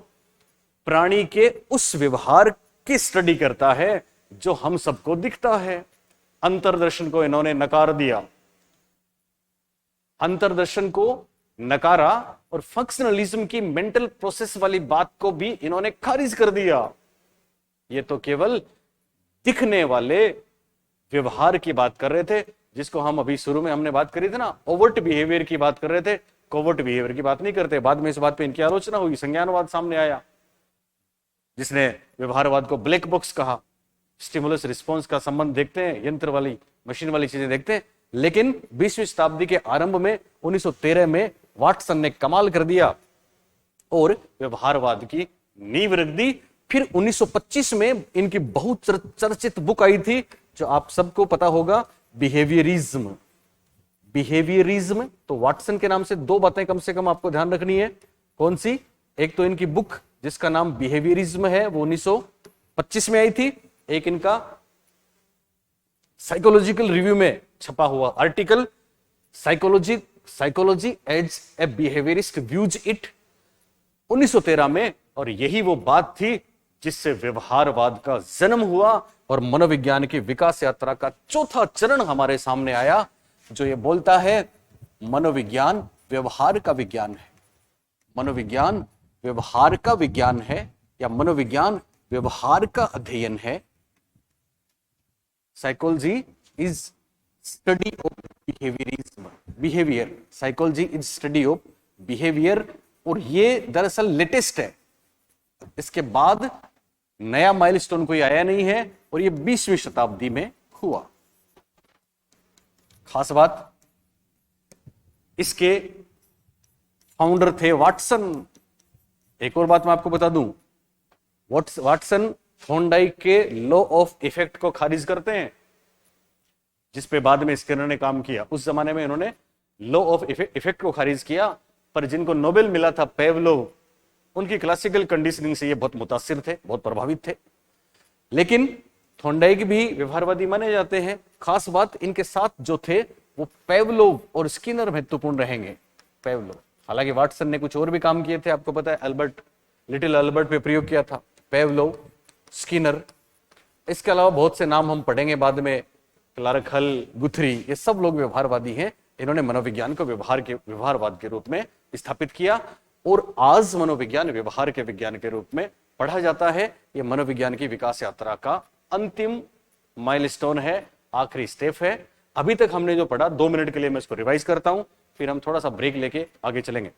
प्राणी के उस व्यवहार की स्टडी करता है जो हम सबको दिखता है। अंतर्दर्शन को इन्होंने नकार दिया, अंतर्दर्शन को नकारा, और फंक्शनलिज्म की मेंटल प्रोसेस वाली बात को भी इन्होंने खारिज कर दिया। ये तो केवल दिखने वाले व्यवहार की बात कर रहे थे, जिसको हम अभी शुरू में हमने बात करी थी ना, ओवर्ट बिहेवियर की बात कर रहे थे, कोवर्ट बिहेवियर की बात नहीं करते। बाद में इस बात पे इनकी आलोचना हुई, संज्ञानवाद सामने आया, जिसने व्यवहारवाद को ब्लैक बॉक्स कहा। स्टिमुलस रिस्पॉन्स का संबंध देखते हैं, यंत्र वाली, मशीन वाली चीजें देखते हैं। लेकिन 20वीं शताब्दी के आरंभ में 1913 में वाटसन ने कमाल कर दिया और व्यवहारवाद की नींव रख दी। फिर 1925 में इनकी बहुत चर्चित बुक आई थी, जो आप सबको पता होगा, बिहेवियरिज्म। बिहेवियरिज्म, तो वाटसन के नाम से दो बातें कम से कम आपको ध्यान रखनी है। कौन सी? एक तो इनकी बुक जिसका नाम बिहेवियरिज्म है, वो 1925 में आई थी। एक इनका साइकोलॉजिकल रिव्यू में छपा हुआ article, psychology as a behaviourist views it, 1913 में। और यही वो बात थी जिससे व्यवहारवाद का जन्म हुआ और मनोविज्ञान की विकास यात्रा का चौथा चरण हमारे सामने आया, जो ये बोलता है मनोविज्ञान व्यवहार का विज्ञान है। मनोविज्ञान व्यवहार का विज्ञान है, या मनोविज्ञान व्यवहार का अध्ययन है। Psychology is study of behaviour. Psychology is study of behaviour, और ये दरअसल लेटेस्ट है। इसके बाद नया माइलस्टोन कोई आया नहीं है और ये 20वीं शताब्दी में हुआ। खास बात, इसके फाउंडर थे वाटसन। एक और बात मैं आपको बता दूं, वाटसन थॉर्नडाइक के लॉ ऑफ इफेक्ट को खारिज करते हैं, जिस पे बाद में स्किनर ने काम किया। उस जमाने में इन्होंने लॉ ऑफ इफेक्ट को खारिज किया, पर जिनको नोबेल मिला था पेवलोव, उनकी क्लासिकल कंडीशनिंग से ये बहुत मुतासिर थे, बहुत प्रभावित थे। लेकिन थॉर्नडाइक भी व्यवहारवादी माने जाते हैं। खास बात, इनके साथ जो थे वो पेवलोव और स्किनर महत्वपूर्ण रहेंगे। पेवलोव, हालांकि वाटसन ने कुछ और भी काम किए थे, आपको पता है, लिटिल अल्बर्ट पे प्रयोग किया था। पेवलोव, स्किनर, इसके अलावा बहुत से नाम हम पढ़ेंगे बाद में, क्लार्क हल, गुथरी, ये सब लोग व्यवहारवादी हैं। इन्होंने मनोविज्ञान को व्यवहारवाद के रूप में स्थापित किया और आज मनोविज्ञान व्यवहार के विज्ञान के रूप में पढ़ा जाता है। यह मनोविज्ञान की विकास यात्रा का अंतिम माइलस्टोन है, आखिरी स्टेप है। अभी तक हमने जो पढ़ा, 2 मिनट के लिए मैं इसको रिवाइज करता हूं, फिर हम थोड़ा सा ब्रेक लेके आगे चलेंगे।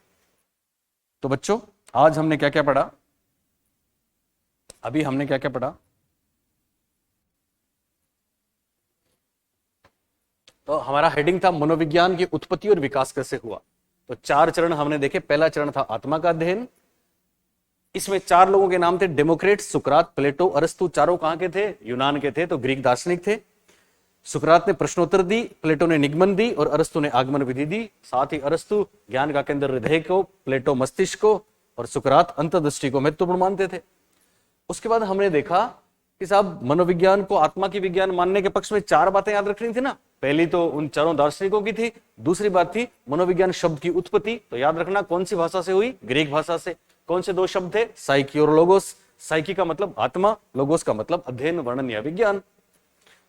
तो बच्चों, आज हमने क्या क्या पढ़ा? अभी हमने क्या क्या पढ़ा? तो हमारा हेडिंग था मनोविज्ञान की उत्पत्ति और विकास कैसे हुआ। तो 4 चरण हमने देखे। पहला चरण था आत्मा का अध्ययन। इसमें 4 लोगों के नाम थे, डेमोक्रेट्स, सुकरात, प्लेटो, अरस्तु। चारों कहां के थे? यूनान के थे, तो ग्रीक दार्शनिक थे। सुकरात ने प्रश्नोत्तर दी, प्लेटो ने निगमन दी और अरस्तु ने आगमन विधि दी। साथ ही अरस्तु ज्ञान का केंद्र हृदय को, प्लेटो मस्तिष्क को और सुकरात अंतर्दृष्टि को महत्वपूर्ण मानते थे। उसके बाद हमने देखा कि साहब, मनोविज्ञान को आत्मा की विज्ञान मानने के पक्ष में 4 बातें याद रखनी थी ना। पहली तो उन चारों दार्शनिकों की थी। दूसरी बात थी मनोविज्ञान शब्द की उत्पत्ति, तो याद रखना कौन सी भाषा से हुई? ग्रीक भाषा से। कौन से 2 शब्द थे? साइकी और लोगोस। साइकी का मतलब आत्मा, लोगोस का मतलब अध्ययन, वर्णन या विज्ञान।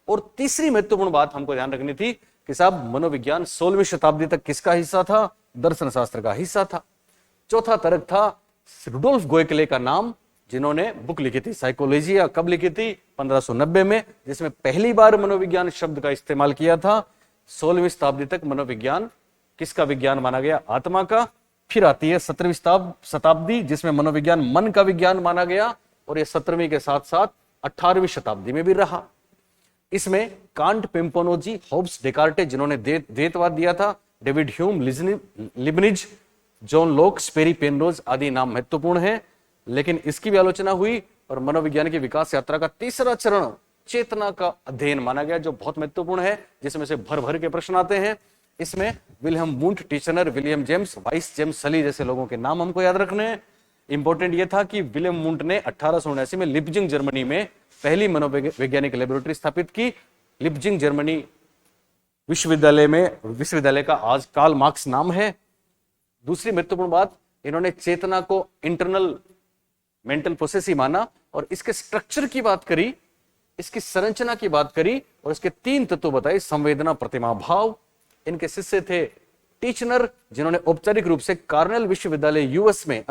और तीसरी महत्वपूर्ण बात हमको ध्यान रखनी थी कि साहब, मनोविज्ञान 16वीं शताब्दी तक किसका हिस्सा था? दर्शन शास्त्र का हिस्सा था। चौथा तर्क था रुडोल्फ गोयकले का नाम, जिन्होंने बुक लिखी थी साइकोलॉजिया। कब लिखी थी? 1590 में, जिसमें पहली बार मनोविज्ञान शब्द का इस्तेमाल किया था। 16वीं शताब्दी तक मनोविज्ञान किसका विज्ञान माना गया? आत्मा का। फिर आती है 17वीं शताब्दी, जिसमें मनोविज्ञान मन का विज्ञान माना गया, और यह 17वीं के साथ साथ 18वीं शताब्दी में भी रहा। इसमें कांट, पेम्पोनोजी, होब्स, डेकार्टे, जिन्होंने द्वैतवाद दिया था, David Hume, Leibniz, John Locke, स्पेरी, Penrose आदि नाम महत्वपूर्ण हैं। लेकिन इसकी भी आलोचना हुई और मनोविज्ञान की विकास यात्रा का तीसरा चरण चेतना का अध्ययन माना गया, जो बहुत महत्वपूर्ण है, जिसमें से भर भर के प्रश्न आते हैं। इसमें William Wundt, Titchener, William James, वाइस जेम्स सली जैसे लोगों के नाम हमको याद रखने हैं। इंपॉर्टेंट यह था कि विलियम वुंट ने 1879 में लिप्जिंग जर्मनी में पहली मनोवैज्ञानिक लेबोरेटरी स्थापित की। लिप्जिंग जर्मनी विश्वविद्यालय का आज कार्ल मार्क्स नाम है। दूसरी महत्वपूर्ण बात, इन्होंने चेतना को इंटरनल मेंटल प्रोसेस ही माना और इसके स्ट्रक्चर की बात करी, इसकी संरचना की बात करी और इसके 3 तत्व बताए: संवेदना, प्रतिमा, भाव। इनके शिष्य थे टीचनर, जिन्होंने औपचारिक रूप से कार्नेल विश्वविद्यालय यूएस में,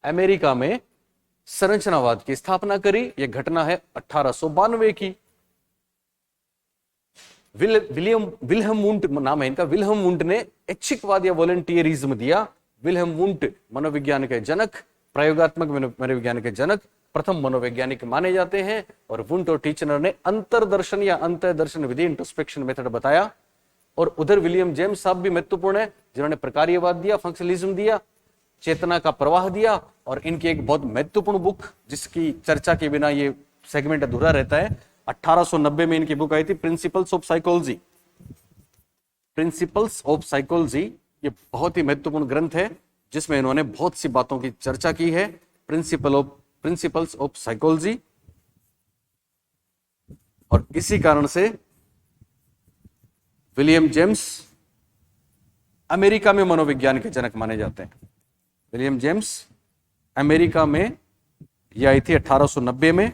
अमेरिका में संरचनावाद की स्थापना करी। यह घटना है 1892 की। विल्हेम वुंट नाम है इनका। विल्हेम वुंट ने ऐच्छिकवाद या वॉलंटियरिज्म दिया। विल्हेम वुंट मनोविज्ञान के जनक, प्रयोगात्मक मनोविज्ञान के जनक, प्रथम मनोवैज्ञानिक माने जाते हैं। और वुंट और टीचनर ने अंतर्दर्शन या अंतर्दर्शन विधि, इंट्रोस्पेक्शन मेथड बताया। और उधर विलियम जेम्स साहब भी महत्वपूर्ण है, जिन्होंने प्रकार्यवाद दिया, फंक्शनलिज्म दिया, चेतना का प्रवाह दिया। और इनकी एक बहुत महत्वपूर्ण बुक, जिसकी चर्चा के बिना ये सेगमेंट अधूरा रहता है, 1890 में इनकी बुक आई थी, principles of psychology. Principles of psychology ये बहुत ही महत्वपूर्ण ग्रंथ है, जिसमें इन्होंने बहुत सी बातों की चर्चा की है। Principles of psychology. और इसी कारण से विलियम जेम्स अमेरिका में मनोविज्ञान के जनक माने जाते हैं। विलियम जेम्स अमेरिका में यह आई थी 1890 में,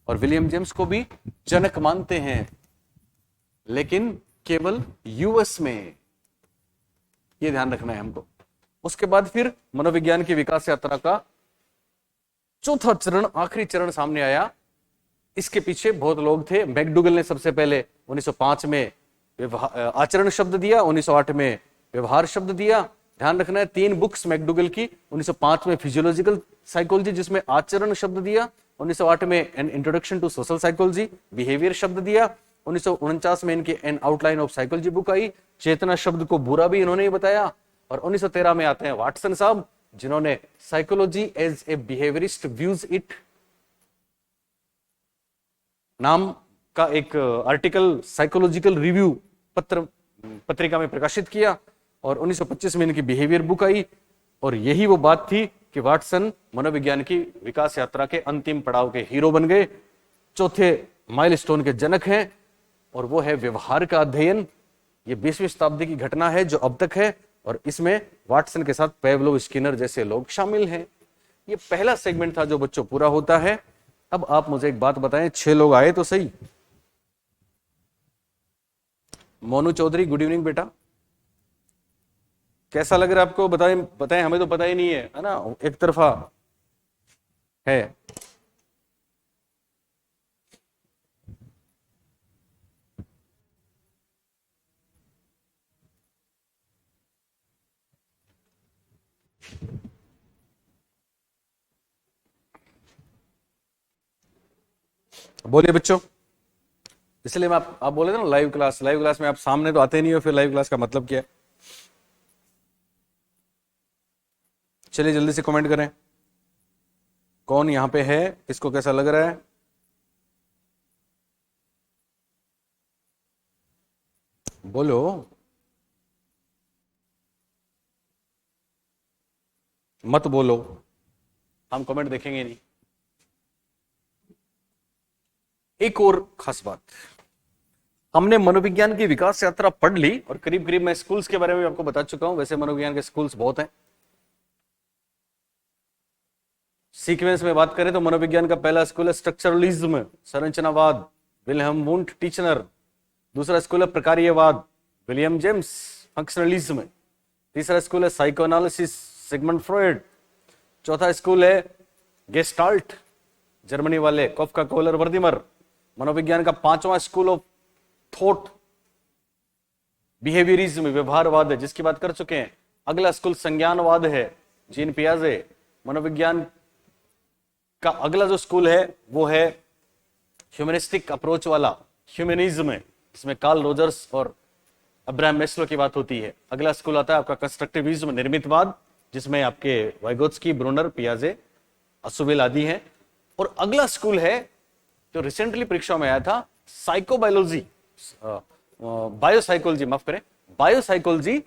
और विलियम जेम्स को भी जनक मानते हैं, लेकिन केवल यूएस में। यह ध्यान रखना है हमको। उसके बाद फिर मनोविज्ञान की विकास यात्रा का चौथा चरण, आखिरी चरण सामने आया। इसके पीछे बहुत लोग थे। मैकडूगल ने सबसे पहले 1905 में आचरण शब्द दिया, 1908 में व्यवहार शब्द दिया, ध्यान रखना है 3 बुक्स मैकडूगल की, 1905 में फिजियोलॉजिकल साइकोलॉजी जिसमें आचरण शब्द दिया, 1908 में an introduction to social psychology behaviour शब्द दिया, 1949 में इनकी an outline of psychology book आई, चेतना शब्द को बुरा भी इन्होंने ही बताया, और 1913 में आते हैं वाटसन साहब जिन्होंने psychology as a behaviourist views it नाम का एक आर्टिकल साइकोलॉजिकल रिव्यू पत्रिका में प्रकाशित किया, और 1925 में इनकी बिहेवियर बुक आई। और यही वो बात थी कि वाटसन मनोविज्ञान की विकास यात्रा के अंतिम पड़ाव के हीरो बन गए, चौथे माइलस्टोन के जनक हैं, और वो है व्यवहार का अध्ययन। ये 20वीं शताब्दी की घटना है जो अब तक है, और इसमें वाटसन के साथ पेवलोव, स्किनर जैसे लोग शामिल हैं। ये पहला सेगमेंट था जो बच्चों पूरा होता है। अब आप मुझे एक बात बताएं, 6 लोग आए तो सही। मोनू चौधरी, गुड इवनिंग बेटा, कैसा लग रहा है आपको? बताएं बताएं, हमें तो पता ही नहीं है ना, एक तरफा है। बोलिए बच्चों, इसलिए मैं आप बोले थे ना लाइव क्लास में आप सामने तो आते नहीं हो, फिर लाइव क्लास का मतलब क्या है? चलिए जल्दी से कमेंट करें, कौन यहां पे है, किसको कैसा लग रहा है? बोलो। मत बोलो, हम कमेंट देखेंगे नहीं। एक और खास बात, हमने मनोविज्ञान की विकास यात्रा पढ़ ली, और करीब करीब मैं स्कूल्स के बारे में आपको बता चुका हूं। वैसे मनोविज्ञान के स्कूल्स बहुत हैं। सीक्वेंस में बात करें तो मनोविज्ञान का पहला स्कूल है स्ट्रक्चरलिज्म, संरचनावाद, विल्हेम वुंट टीचनर। दूसरा स्कूल है प्रकार्यवाद, विलियम जेम्स, फंक्शनलिज्म। तीसरा स्कूल है साइकोएनालिसिस, सिगमंड फ्रॉयड। चौथा स्कूल है गेस्टाल्ट, जर्मनी वाले कॉफका, कोहलर, वर्दिमर। मनोविज्ञान का 5वां स्कूल ऑफ थॉट बिहेवियरिज्म, व्यवहारवाद है, जिसकी बात कर चुके हैं। अगला स्कूल संज्ञानवाद है, जीन पियाजे। मनोविज्ञान का अगला जो स्कूल है वो है ह्यूमनिस्टिक अप्रोच वाला, ह्यूमनिज्म है, इसमें कार्ल रोजर्स और अब्राहम मैस्लो की बात होती है। अगला स्कूल आता है आपका कंस्ट्रक्टिविज्म, निर्मितवाद, जिसमें आपके वाइगोत्स्की, ब्रूनर, पियाजे, असुबिल आदि हैं। और अगला स्कूल है जो रिसेंटली परीक्षा में आया था, साइकोबायोलॉजी, बायोसाइकोलॉजी, माफ करें, बायोसाइकोलॉजी,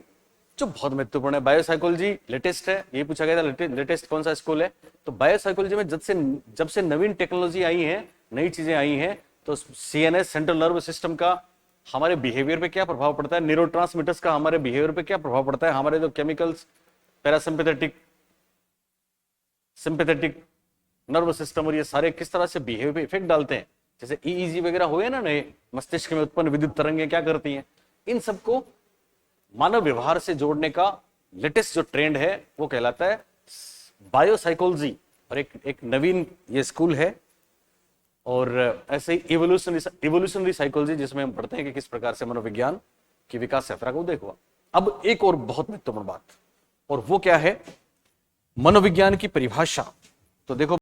जो बहुत महत्वपूर्ण है। बायोसाइकोलॉजी लेटेस्ट है, यही पूछा गया था लेटेस्ट कौन सा स्कूल है। तो बायोसाइकोलॉजी में जब से नवीन टेक्नोलॉजी आई है, नई चीजें आई हैं, तो सीएनएस, सेंट्रल नर्व सिस्टम का हमारे बिहेवियर पे क्या प्रभाव पड़ता है, न्यूरोट्रांसमीटर्स का हमारे बिहेवियर पे क्या प्रभाव पड़ता है, हमारे जो chemicals parasympathetic, sympathetic nerve system और ये सारे किस तरह से बिहेवियर पे इफेक्ट डालते हैं। जैसे ईईजी वगैरह हुए ना नए, मस्तिष्क में उत्पन्न विद्युत तरंगें क्या करती हैं, इन सबको मानव व्यवहार से जोड़ने का लेटेस्ट जो ट्रेंड है वो कहलाता है बायोसाइकोलॉजी। और एक नवीन ये स्कूल है। और ऐसे ही इवोल्यूशनरी साइकोलॉजी, जिसमें हम पढ़ते हैं कि किस प्रकार से मनोविज्ञान की विकास यात्रा को देखा। अब एक और बहुत महत्वपूर्ण बात, और वो क्या है, मनोविज्ञान की परिभाषा। तो देखो